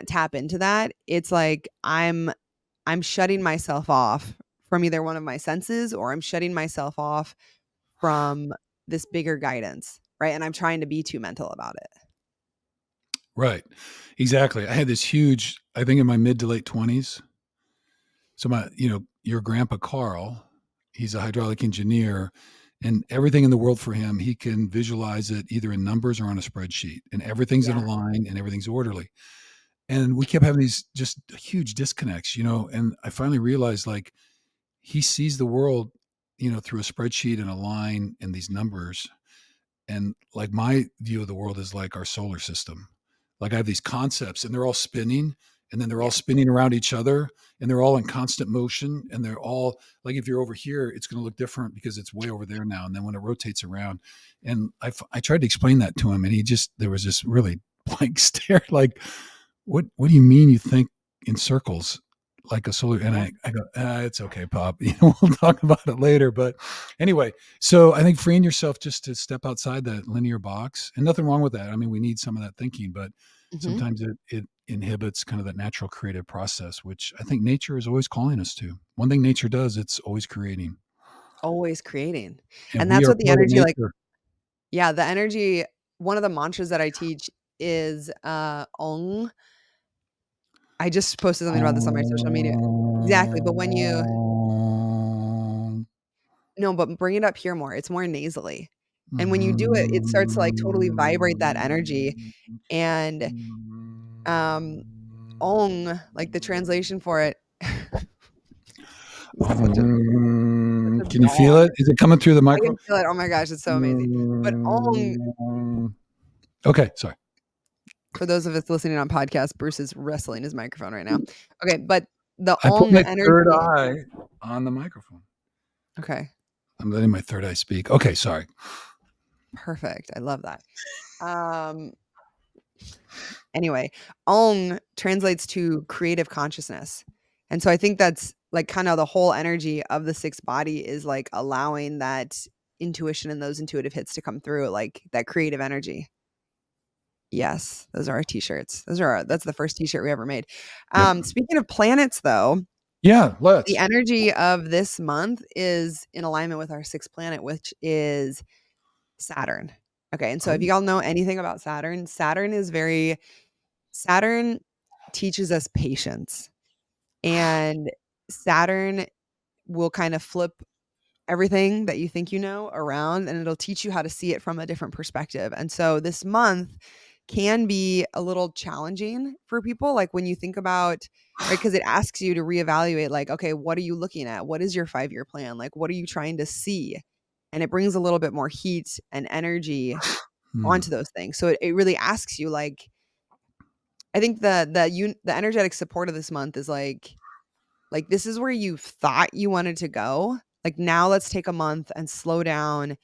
tap into that. It's like I'm shutting myself off from either one of my senses or I'm shutting myself off from this bigger guidance, right? And I'm trying to be too mental about it. Right. Exactly. I had this huge, I think in my mid to late 20s. So your grandpa Carl, he's a hydraulic engineer, and everything in the world for him, he can visualize it either in numbers or on a spreadsheet, and everything's in a Yeah. line and everything's orderly. And we kept having these just huge disconnects, and I finally realized like he sees the world, through a spreadsheet and a line and these numbers. And like my view of the world is like our solar system. Like I have these concepts and they're all spinning and then they're all Yeah. spinning around each other and they're all in constant motion and they're all like if you're over here it's going to look different because it's way over there now and then when it rotates around. And I tried to explain that to him and there was this really blank stare like what do you mean you think in circles like a solar? And Yeah. I go, it's okay, Pop. We'll talk about it later. But anyway, so I think freeing yourself just to step outside that linear box, and nothing wrong with that. I mean, we need some of that thinking, but Hmm. sometimes it inhibits kind of that natural creative process, which I think nature is always calling us to. One thing nature does, it's always creating, Always creating. and And we that's are what the part of energy, like, nature. yeah, the energy, one of the mantras that I teach is Ong. I just posted something about this on my social media. Exactly. But no, but bring it up here more. It's more nasally. And when you do it, it starts to like totally vibrate that energy. And Ong, like the translation for it. This is such a Can you feel dog. it? Is it coming through the I can microphone? feel it. Oh my gosh, it's so amazing. But Ong, Okay, sorry. for those of us listening on podcast, Bruce is wrestling his microphone right now. Okay, but the I put Ong my third energy. eye on the microphone. Okay, I'm letting my third eye speak. Okay, sorry. perfect. I love that. Um, anyway, Ong translates to creative consciousness. And so I think that's like kind of the whole energy of the sixth body is like allowing that intuition and those intuitive hits to come through, like that creative energy. Yes, those are our t-shirts. That's the first t-shirt we ever made. Yep. Speaking of planets though, Yeah, the let's. energy of this month is in alignment with our sixth planet, which is Saturn. Okay, and so if Oh, you all know anything about Saturn, Saturn teaches us patience. And Saturn will kind of flip everything that you think you know around and it'll teach you how to see it from a different perspective. And so this month, can be a little challenging for people. Like when you think about, right, because it asks you to reevaluate, like, okay, what are you looking at? What is your 5-year plan? Like, what are you trying to see? And it brings a little bit more heat and energy Hmm. onto those things. So it really asks you, like, I think the energetic support of this month is like this is where you thought you wanted to go. Like now let's take a month and slow down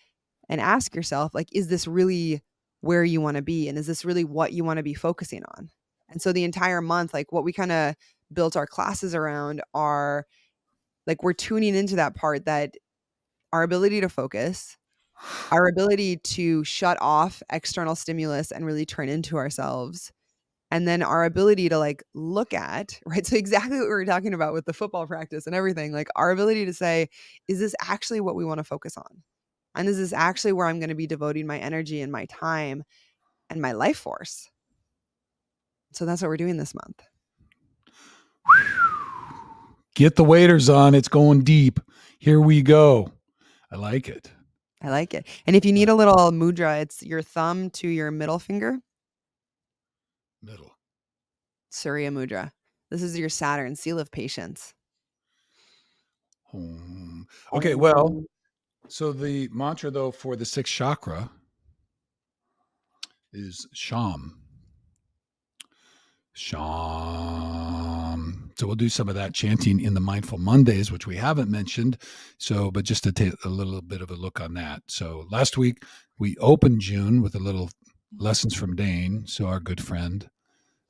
and ask yourself, like, is this really where you want to be? And is this really what you want to be focusing on? And so the entire month, like what we kind of built our classes around are like we're tuning into that part, that our ability to focus, our ability to shut off external stimulus and really turn into ourselves, and then our ability to like look at, right? So exactly what we were talking about with the football practice and everything, like our ability to say, is this actually what we want to focus on? And is this actually where I'm going to be devoting my energy and my time and my life force? So that's what we're doing this month. Get the waders on. It's going deep. Here we go. I like it. I like it. And if you need a little mudra, it's your thumb to your middle finger, Middle. Surya mudra. This is your Saturn, seal of patience. Okay, well, so the mantra though for the sixth chakra is Sham. Sham. So we'll do some of that chanting in the Mindful Mondays, which we haven't mentioned. So, but just to take a little bit of a look on that. So last week we opened June with a little lessons from Dane, so our good friend.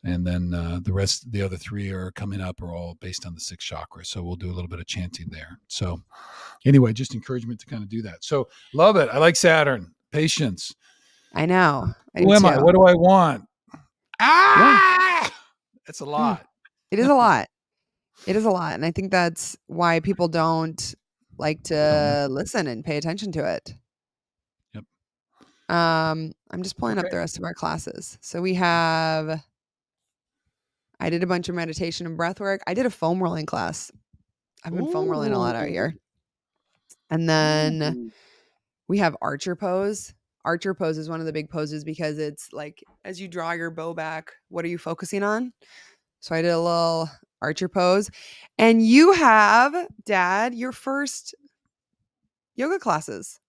And then the other three are coming up, are all based on the sixth chakra. So we'll do a little bit of chanting there. So anyway, just encouragement to kind of do that. So love it. I like Saturn. Patience. I know. I do Who am I? too. What do I want? Yeah. Ah, that's a lot. It is a lot. It is a lot. And I think that's why people don't like Don't. to listen and pay attention to it. Yep. I'm just pulling up Okay. the rest of our classes. So we have, I did a bunch of meditation and breath work. I did a foam rolling class. I've been foam rolling a lot out here. And then we have archer pose. Archer pose is one of the big poses because it's like as you draw your bow back, what are you focusing on? So I did a little archer pose. And you have, Dad, your first yoga classes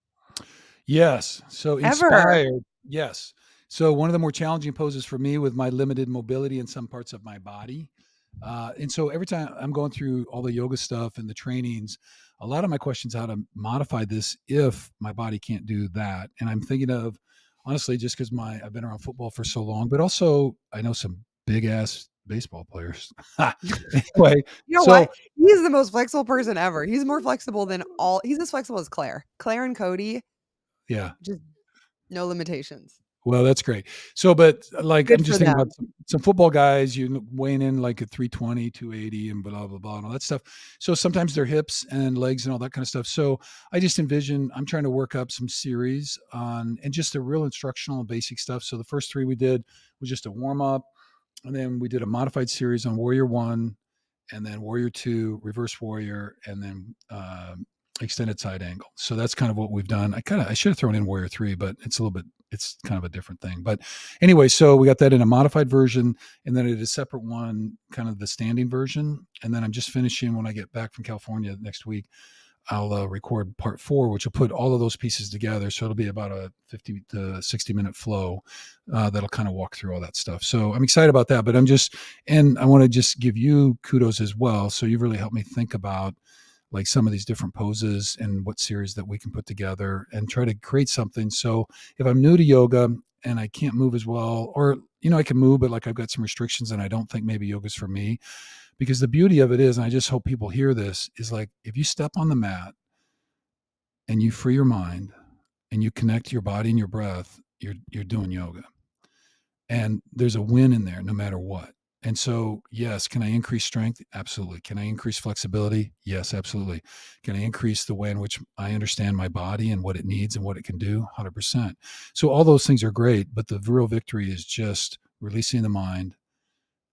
Yes. So ever. inspired. Yes. So one of the more challenging poses for me with my limited mobility in some parts of my body. And so every time I'm going through all the yoga stuff and the trainings, a lot of my questions how to modify this if my body can't do that. And I'm thinking of honestly, just because I've been around football for so long, but also I know some big ass baseball players. Anyway, You know so what? He's the most flexible person ever. He's more flexible than all. He's as flexible as Claire. Claire and Cody, yeah. just no limitations. Well, that's great. So, but like, I'm Good for just thinking about them. some football guys, you weighing in like at 320, 280 and blah, blah, blah, and all that stuff. So sometimes their hips and legs and all that kind of stuff. So I just envision, I'm trying to work up some series on, and just the real instructional and basic stuff. So the first three we did was just a warm up. And then we did a modified series on Warrior One, and then Warrior Two, Reverse Warrior, and then extended side angle. So that's kind of what we've done. I should have thrown in Warrior Three, but it's kind of a different thing. But anyway, so we got that in a modified version, and then I did a separate one, kind of the standing version. And then I'm just finishing when I get back from California next week. I'll record part 4, which will put all of those pieces together. So it'll be about a 50 to 60-minute flow that'll kind of walk through all that stuff. So I'm excited about that. But and I want to just give you kudos as well. So you've really helped me think about like some of these different poses and what series that we can put together and try to create something. So if I'm new to yoga and I can't move as well, or, I can move, but like I've got some restrictions and I don't think maybe yoga's for me, because the beauty of it is, and I just hope people hear this, is like if you step on the mat and you free your mind and you connect your body and your breath, you're doing yoga. And there's a win in there no matter what. And so, yes, can I increase strength? Absolutely. Can I increase flexibility? Yes, absolutely. Can I increase the way in which I understand my body and what it needs and what it can do? 100%. So all those things are great, but the real victory is just releasing the mind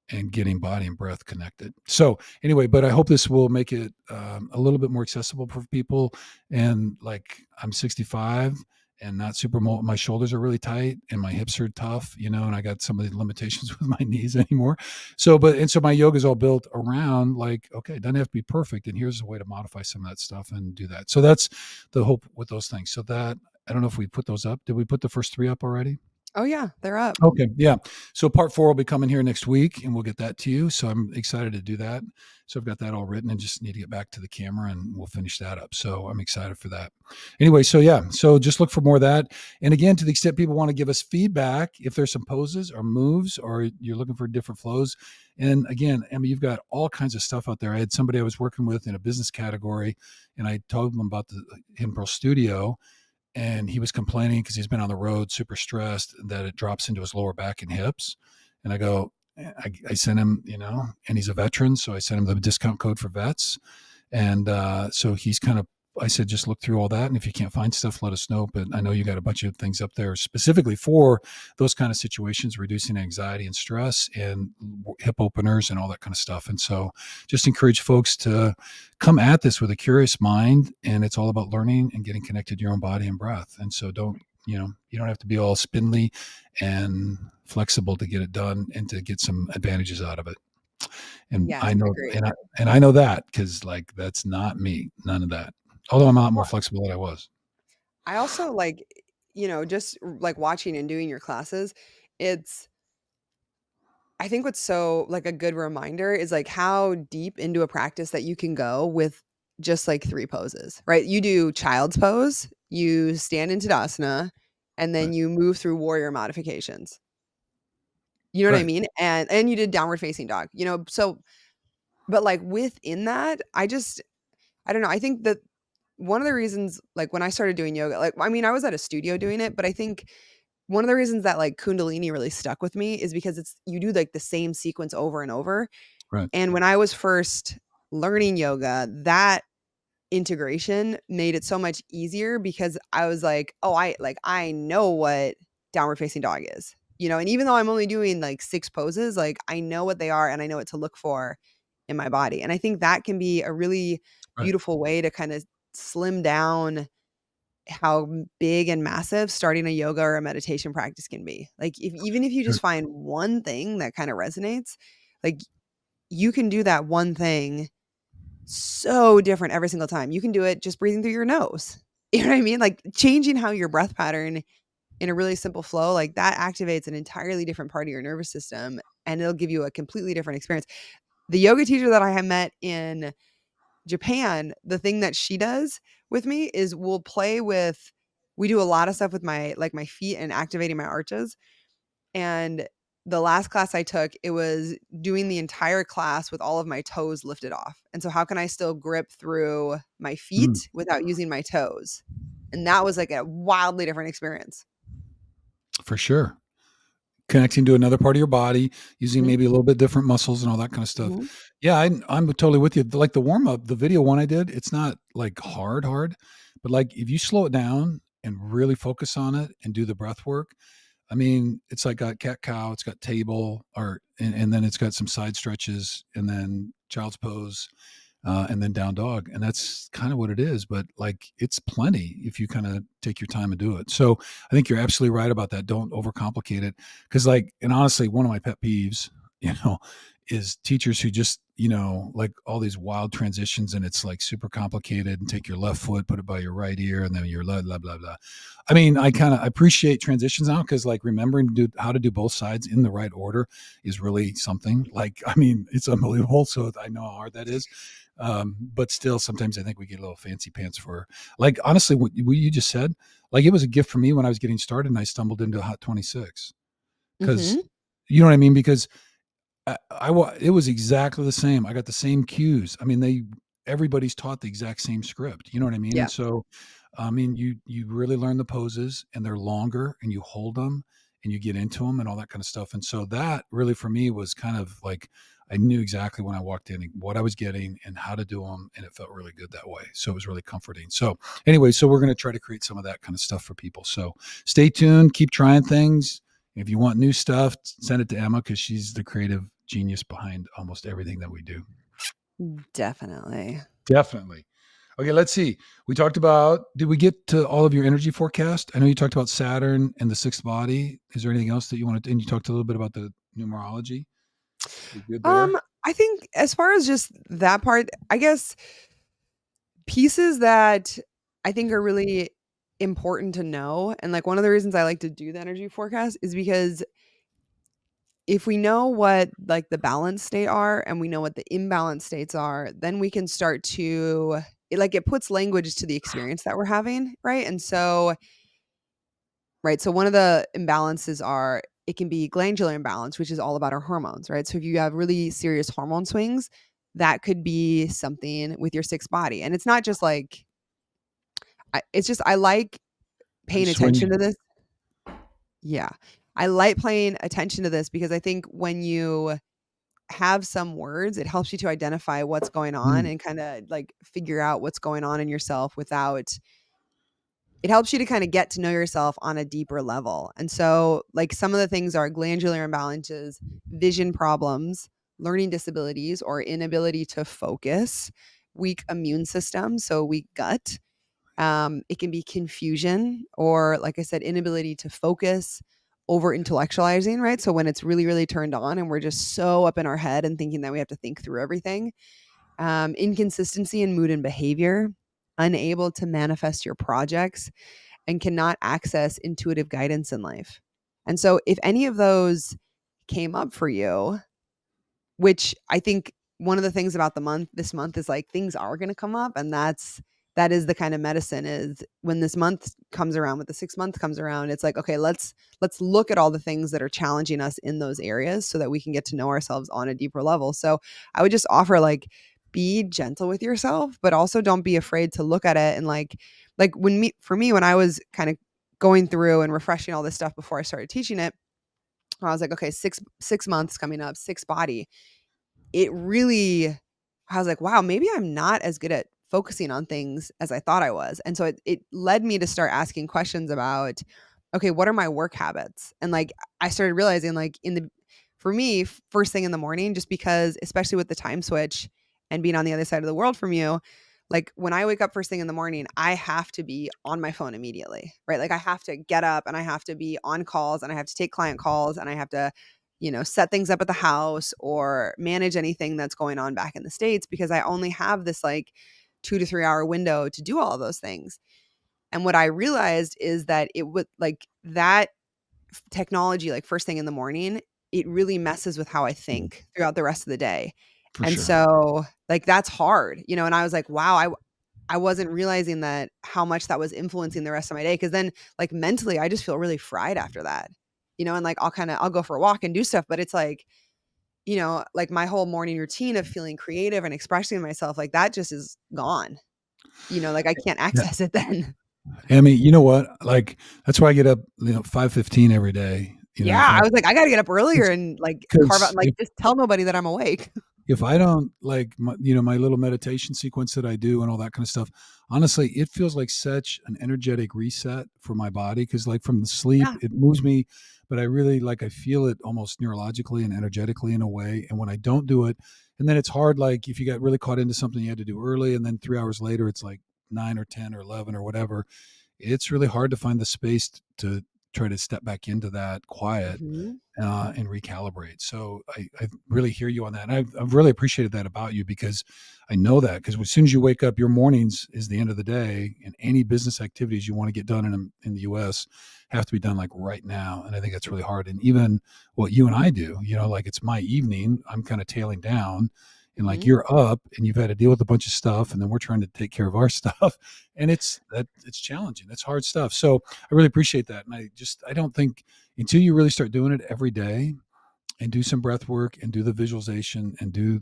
and getting body and breath connected. So anyway, but I hope this will make it a little bit more accessible for people. And like I'm 65 and not super my shoulders are really tight and my hips are tough, and I got some of the limitations with my knees anymore. So my yoga is all built around like, okay, it doesn't have to be perfect. And here's a way to modify some of that stuff and do that. So that's the hope with those things. So that, I don't know if we put those up. Did we put the first 3 up already? Oh yeah, they're up. Okay. Yeah. So part 4 will be coming here next week and we'll get that to you. So I'm excited to do that. So I've got that all written and just need to get back to the camera and we'll finish that up. So I'm excited for that. Anyway, so yeah, so just look for more of that. And again, to the extent people want to give us feedback, if there's some poses or moves or you're looking for different flows. And again, Emma, you've got all kinds of stuff out there. I had somebody I was working with in a business category and I told them about the Hidden Pearl Studio, and he was complaining because he's been on the road, super stressed, that it drops into his lower back and hips. And I go, I sent him, and he's a veteran, so I sent him the discount code for vets. And so he's kind of, I said, just look through all that. And if you can't find stuff, let us know. But I know you got a bunch of things up there specifically for those kind of situations, reducing anxiety and stress and hip openers and all that kind of stuff. And so just encourage folks to come at this with a curious mind. And it's all about learning and getting connected to your own body and breath. And so you don't have to be all spindly and flexible to get it done and to get some advantages out of it. And Yes, I know, agree. and I know that because like that's not me, none of that. Although I'm a lot more Well, flexible than I was. I also like, just like watching and doing your classes, it's I think what's so like a good reminder is like how deep into a practice that you can go with just like 3 poses, right? You do child's pose, you stand in Tadasana, and then Right, you move through warrior modifications. You know what I right, mean? And you did downward facing dog, so but like within that, I don't know, I think that one of the reasons like when I started doing yoga, like I mean, I was at a studio doing it, but I think one of the reasons that like Kundalini really stuck with me is because it's you do like the same sequence over and over. right, And when I was first learning yoga, that integration made it so much easier because I was like, "Oh, I know what downward facing dog is." And even though I'm only doing like 6 poses, like I know what they are and I know what to look for in my body. And I think that can be a really right, beautiful way to kind of slim down how big and massive starting a yoga or a meditation practice can be. Like even if you sure, just find one thing that kind of resonates, like you can do that one thing so different every single time. You can do it just breathing through your nose. You know what I mean? Like changing how your breath pattern in a really simple flow, like that activates an entirely different part of your nervous system and it'll give you a completely different experience. The yoga teacher that I have met in Japan, the thing that she does with me is we do a lot of stuff with my feet and activating my arches. And the last class I took, it was doing the entire class with all of my toes lifted off. And so how can I still grip through my mm, feet without using my toes? And that was like a wildly different experience. for sure. Connecting to another part of your body, using Mhm, maybe a little bit different muscles and all that kind of stuff. mhm. Yeah, I'm totally with you. Like the warm up, the video one I did, it's not like hard, but like if you slow it down and really focus on it and do the breath work, I mean, it's like got cat cow, it's got table, and then it's got some side stretches, and then child's pose, and then down dog, and that's kind of what it is. But like, it's plenty if you kind of take your time and do it. So I think you're absolutely right about that. Don't overcomplicate it, because like, and honestly, one of my pet peeves, you know, is teachers who just like all these wild transitions and it's like super complicated and take your left foot, put it by your right ear, and then your blah blah blah blah. I mean, I kind of appreciate transitions now because like remembering how to do both sides in the right order is really something. Like, I mean, it's unbelievable. So I know how hard that is. But still, sometimes I think we get a little fancy pants for like honestly what you just said. Like it was a gift for me when I was getting started and I stumbled into Hot 26 because Mhm. you know what I mean. Because it was exactly the same. I got the same cues. I mean, everybody's taught the exact same script. You know what I mean? Yeah. And so, I mean, you really learn the poses, and they're longer, and you hold them, and you get into them, and all that kind of stuff. And so that really for me was kind of like I knew exactly when I walked in what I was getting and how to do them, and it felt really good that way. So it was really comforting. So anyway, so we're going to try to create some of that kind of stuff for people. So stay tuned, keep trying things. If you want new stuff, send it to Emma because she's the creative genius behind almost everything that we do. Definitely. Definitely. Okay, let's see. We talked about, did we get to all of your energy forecast? I know you talked about Saturn and the sixth body. Is there anything else that you wanted to, and you talked a little bit about the numerology. We good there? I think as far as just that part, I guess pieces that I think are really important to know, and like one of the reasons I like to do the energy forecast is because if we know what like the balance state are and we know what the imbalance states are, then we can start to it puts language to the experience that we're having, right? And so right, so one of the imbalances are it can be glandular imbalance, which is all about our hormones, right? So if you have really serious hormone swings, that could be something with your sixth body. And it's not just like it's just I like paying Just when attention you, to this. Yeah. I like paying attention to this because I think when you have some words, it helps you to identify what's going on mm, and kind of like figure out what's going on in yourself without it helps you to kind of get to know yourself on a deeper level. And so, like, some of the things are glandular imbalances, vision problems, learning disabilities or inability to focus, weak immune system, so weak gut. It can be confusion or, like I said, inability to focus, over intellectualizing, right? So, when it's really, really turned on and we're just so up in our head and thinking that we have to think through everything, inconsistency in mood and behavior, unable to manifest your projects and cannot access intuitive guidance in life. And so, if any of those came up for you, which I think one of the things about this month is like things are going to come up, and that is the kind of medicine is when this month comes around, when the 6 month comes around, it's like, okay, let's look at all the things that are challenging us in those areas so that we can get to know ourselves on a deeper level. So I would just offer like be gentle with yourself, but also don't be afraid to look at it and like when I was kind of going through and refreshing all this stuff before I started teaching it, I was like, okay, 6 months coming up, six body, it really I was like, "Wow, maybe I'm not as good at focusing on things as I thought I was." And so it led me to start asking questions about, okay, what are my work habits? And like I started realizing like in the for me, first thing in the morning, just because especially with the time switch and being on the other side of the world from you, like when I wake up first thing in the morning, I have to be on my phone immediately, right? Like I have to get up and I have to be on calls and I have to take client calls and I have to set things up at the house or manage anything that's going on back in the States because I only have this like 2 to 3 hour window to do all of those things. And what I realized is that it would like that technology, like first thing in the morning, it really messes with how I mm, think throughout the rest of the day. for And sure. so like that's hard, and I was like, wow, I wasn't realizing that how much that was influencing the rest of my day. Cause then like mentally, I just feel really fried after that, and like I'll go for a walk and do stuff, but it's like, like my whole morning routine of feeling creative and expressing myself, like that just is gone. Like I can't Yeah. access it then. I mean, you know what? Like, that's why I get up, 5:15 every day. Yeah, I was like, I gotta get up earlier It's and like carve out, because like just tell nobody that I'm awake. if I don't like my little meditation sequence that I do and all that kind of stuff, honestly, it feels like such an energetic reset for my body because like from the sleep, Yeah. it moves me, but I really like I feel it almost neurologically and energetically in a way. And when I don't do it, and then it's hard, like if you got really caught into something you had to do early, and then 3 hours later it's like 9 or 10 or 11 or whatever, it's really hard to find the space to try to step back into that quiet Mhm. and recalibrate. So I really hear you on that. And I've really appreciated that about you because I know that because as soon as you wake up, your mornings is the end of the day, and any business activities you want to get done in the U.S. have to be done like right now. And I think that's really hard. And even what you and I do, like it's my evening, I'm kind of tailing down. And like Mhm. you're up and you've had to deal with a bunch of stuff, and then we're trying to take care of our stuff, and it's challenging. It's hard stuff. So I really appreciate that, and I don't think until you really start doing it every day and do some breath work and do the visualization and do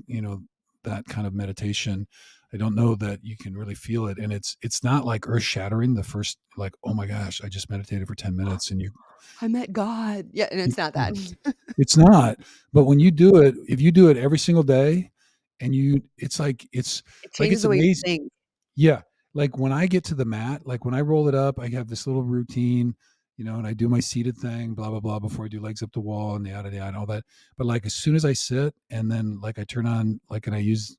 that kind of meditation, I don't know that you can really feel it. And it's not like earth shattering the first, like, oh my gosh, I just meditated for 10 minutes and I met God. Yeah, and it's not you that. it's not. But when you do it, if you do it every single day, and It like changes it's the way you amazing. think. Yeah. Like when I get to the mat, like when I roll it up, I have this little routine, and I do my seated thing, blah, blah, blah, before I do legs up the wall and the yada, yada, and all that. But like as soon as I sit and then like I turn on, like, and I use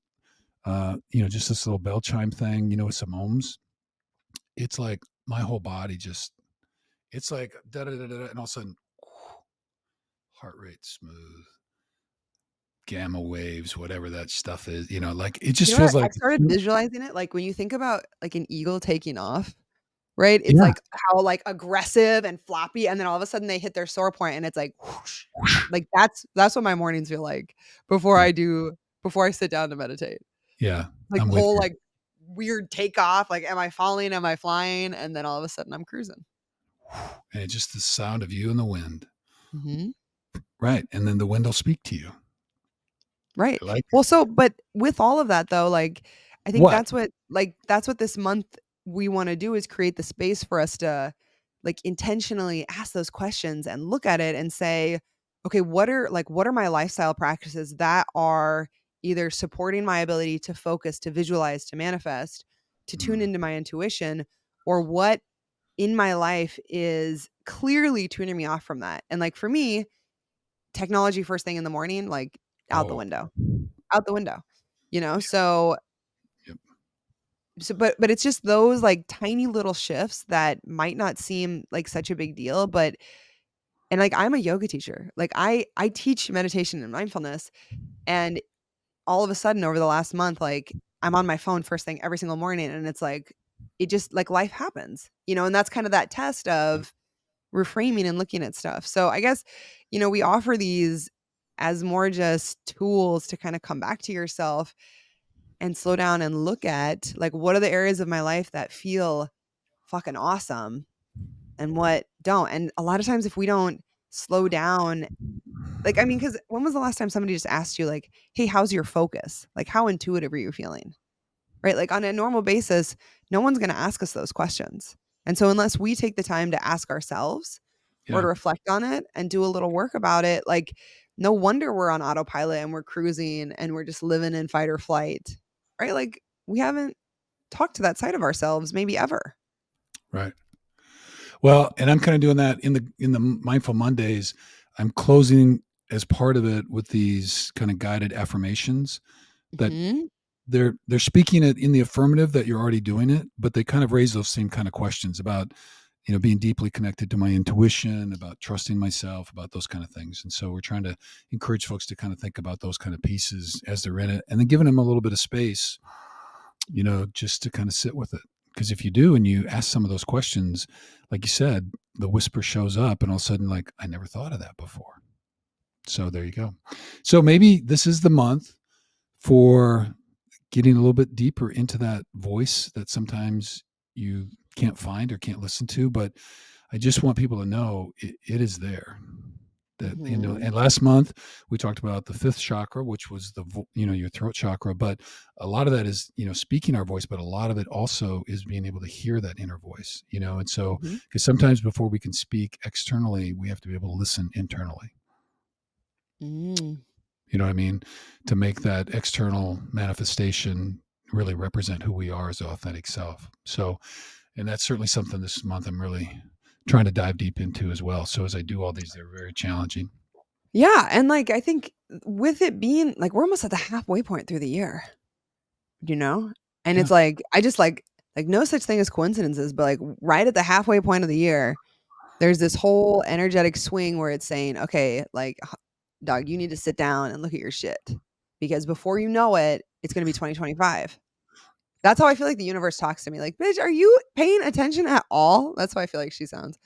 just this little bell chime thing, with some ohms. It's like my whole body just, it's like da da da da, and all of a sudden, heart rate smooth, gamma waves, whatever that stuff is, like it You just know feels what? like, I've started visualizing it, like, when you think about, like, an eagle taking off, right? It's, yeah, like, how, like, aggressive and floppy, and then all of a sudden they hit their soar point, and it's like, whoosh. Like, that's what my mornings feel like yeah, before I sit down to meditate. yeah, Like, I'm the with whole, you. like, weird takeoff, like, am I falling? Am I flying? And then all of a sudden I'm cruising. And it's just the sound of you and the wind. Mhm. Right. And then the wind will speak to you. Right. I like it. Well, but with all of that though, like, I think What? that's what this month we wanna do is create the space for us to, like, intentionally ask those questions and look at it and say, "Okay, what are my lifestyle practices that are either supporting my ability to focus, to visualize, to manifest, to tune Mm. into my intuition, or what in my life is clearly tuning me off from that?" And, like, for me, technology first thing in the morning, like, out the Oh, window. Out the window, you know? yeah. Yep. But it's just those, like, tiny little shifts that might not seem like such a big deal, but and, like, I'm a yoga teacher. Like, I teach meditation and mindfulness, and all of a sudden over the last month, like, I'm on my phone first thing every single morning, and it's like it just like, life happens, and that's kind of that test Yeah. of reframing and looking at stuff. So, I guess, we offer these as more just tools to kinda come back to yourself and slow down and look at, like, what are the areas of my life that feel fucking awesome and what don't. And a lot of times if we don't slow down, like, I mean, because when was the last time somebody just asked you, like, "Hey, how's your focus? Like, how intuitive are you feeling?" Right? Like, on a normal basis, no one's gonna ask us those questions. And so unless we take the time to ask ourselves or Yeah. to reflect on it and do a little work about it, like, no wonder we're on autopilot and we're cruising and we're just living in fight or flight, right? Like, we haven't talked to that side of ourselves maybe ever. Right. Well, and I'm kind of doing that in the Mindful Mondays. I'm closing as part of it with these kind of guided affirmations that Mhm. they're speaking it in the affirmative that you're already doing it, but they kind of raise those same kind of questions about, being deeply connected to my intuition, about trusting myself, about those kind of things. And so we're trying to encourage folks to kind of think about those kind of pieces as they're in it, and then giving them a little bit of space, just to kind of sit with it. Because if you do and you ask some of those questions, like you said, the whisper shows up, and all of a sudden, like, I never thought of that before. So there you go. So maybe this is the month for getting a little bit deeper into that voice that sometimes you can't find or can't listen to. But I just want people to know it is there. That, Mhm. and last month we talked about the fifth chakra, which was your throat chakra. But a lot of that is, speaking our voice, but a lot of it also is being able to hear that inner voice, and so, Mhm. because sometimes before we can speak externally, we have to be able to listen internally. Mm. You know what I mean? To make that external manifestation really represent who we are as authentic self. So, and that's certainly something this month I'm really trying to dive deep into as well. So as I do all these, they're very challenging. Yeah, and, like, I think with it being like, we're almost at the halfway point through the year, you know? And Yeah. it's like, I just like, no such thing as coincidences, but, like, right at the halfway point of the year, there's this whole energetic swing where it's saying, "Okay, like, dog, you need to sit down and look at your shit, because before you know it, it's gonna be 2025." That's how I feel like the universe talks to me, like, "Bitch, are you paying attention at all?" That's how I feel like she sounds.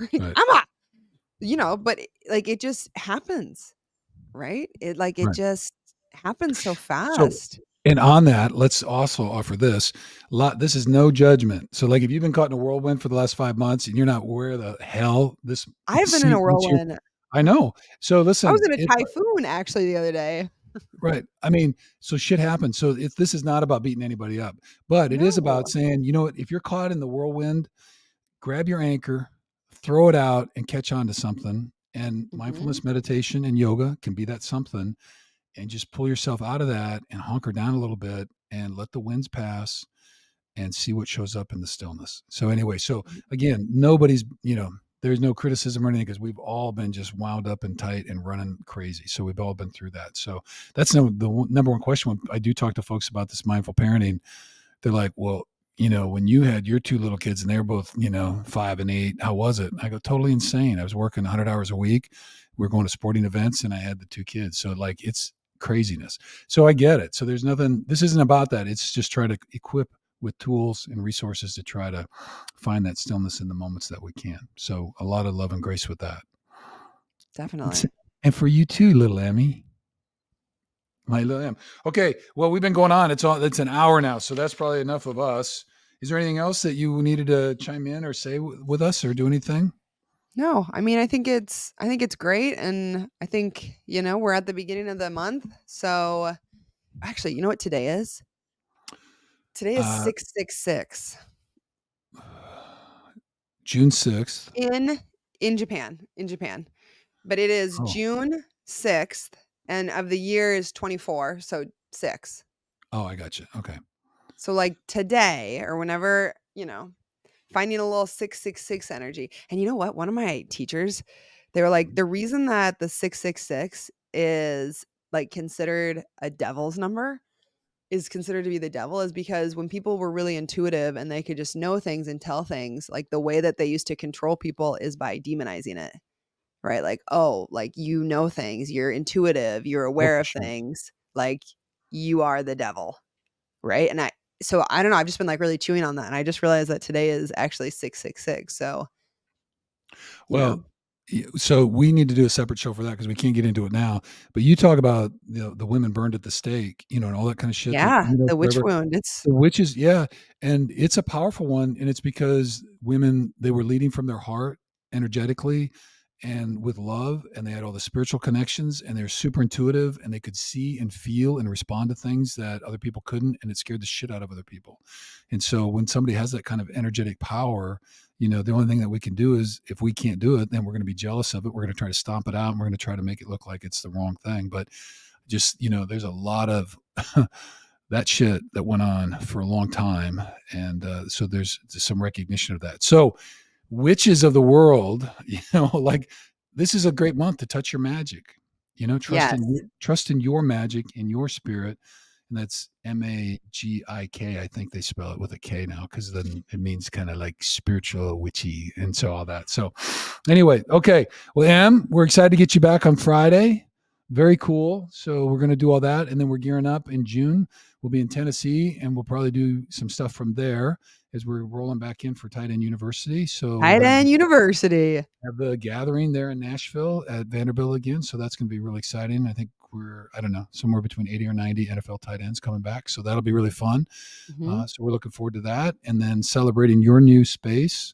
Right. I'm not, but, like, it just happens, right? It Right. just happens so So, fast. and on that, let's also offer this. This is no judgment. So, like, if you've been caught in a whirlwind for the last 5 months and you're not where the hell this I've been in a sequence you, whirlwind. I know. So I was listen, in a typhoon actually the other day. right. I mean, so shit happens. So this is not about beating anybody up, but it is about No. saying, you know what, if you're caught in the whirlwind, grab your anchor, throw it out, and catch on to something. And Mhm. mindfulness meditation and yoga can be that something. And just pull yourself out of that and hunker down a little bit and let the winds pass and see what shows up in the stillness. So anyway, so again, nobody's, there's no criticism or anything because we've all been just wound up and tight and running crazy. So we've all been through that. So that's number one question. When I do talk to folks about this mindful parenting, they're like, well, when you had your two little kids and they were both, 5 and 8, how was it? I go, totally insane. I was working 100 hours a week. We are going to sporting events and I had the two kids. So like, it's craziness. So I get it. So there's nothing, this isn't about that. It's just try to equip with tools and resources to try to find that stillness in the moments that we can. So a lot of love and grace with that. Definitely. And for you too, little Emmy. My little Em. Okay. Well, we've been going on. It's an hour now. So that's probably enough of us. Is there anything else that you needed to chime in or say with us or do anything? No, I mean, I think it's great. And I think, we're at the beginning of the month. So actually, you know what today is? Today is Uh, 666 June 6th. in Japan. But it is Oh, June 6th and of the year is 24, so 6. oh, I got you. Okay. So like today or whenever, finding a little 666 energy. And you know what? One of my teachers, they were like, the reason that the 666 is like considered a devil's number is considered to be the devil is because when people were really intuitive and they could just know things and tell things, like the way that they used to control people is by demonizing it. Right? Like, oh, like things, you're intuitive, you're Oh, aware for of sure. things, like you are the devil. Right. And I don't know, I've just been like really chewing on that. And I just realized that today is actually 666. So, you Well, know, so we need to do a separate show for that because we can't get into it now. But you talk about the women burned at the stake, and all that kind of shit that yeah, the witch forever. wound. It's The witches, yeah, and it's a powerful one, and it's because women they were leading from their heart energetically and with love, and they had all the spiritual connections, and they're super intuitive, and they could see and feel and respond to things that other people couldn't, and it scared the shit out of other people. And so when somebody has that kind of energetic power, the only thing that we can do is if we can't do it, then we're going to be jealous of it. We're going to try to stomp it out, and we're going to try to make it look like it's the wrong thing. But just there's a lot of that shit that went on for a long time, and so there's some recognition of that. So witches of the world, like this is a great month to touch your magic. Trust yes. in your magic in your spirit, and that's Magik. I think they spell it with a K now because then it means kind of like spiritual, witchy, and so all that. So anyway, okay. Well, Em, we're excited to get you back on Friday. Very cool. So we're going to do all that, and then we're gearing up in June. We'll be in Tennessee, and we'll probably do some stuff from there as we're rolling back in for Tight End University. So we'll Tight End University. have the gathering there in Nashville at Vanderbilt again. So that's going to be really exciting. I think I don't know, somewhere between 80 or 90 NFL tight ends coming back. So that'll be really fun. Mm-hmm. So we're looking forward to that. And then celebrating your new space.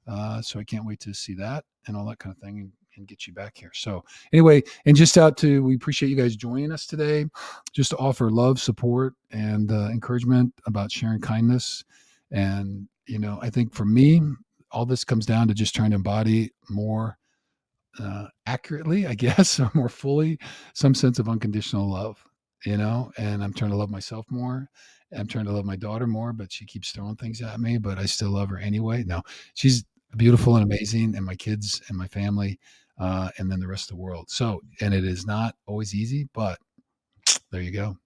So I can't wait to see that and all that kind of thing and get you back here. So anyway, and we appreciate you guys joining us today, just to offer love, support, and encouragement about sharing kindness. And, I think for me, all this comes down to just trying to embody more accurately, I guess, or more fully, some sense of unconditional love, and I'm trying to love myself more. I'm trying to love my daughter more, but she keeps throwing things at me, but I still love her anyway. No, she's beautiful and amazing, and my kids and my family, and then the rest of the world. So, and it is not always easy, but there you go.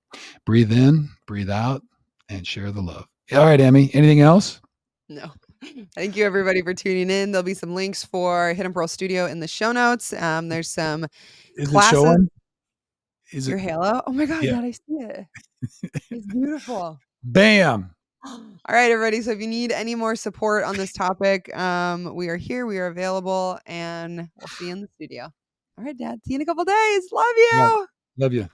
Breathe in, breathe out, and share the love. All right, Emmy, anything else? No. Thank you everybody for tuning in. There'll be some links for Hidden Pearl Studio in the show notes. There's some Is it classes. showing? Is it? Your halo. Oh my God, Yeah. Dad, I see it. It's beautiful. Bam. All right, everybody. So if you need any more support on this topic, we are here. We are available, and we'll see you in the studio. All right, Dad. See you in a couple days. Love Yeah. you. Love you.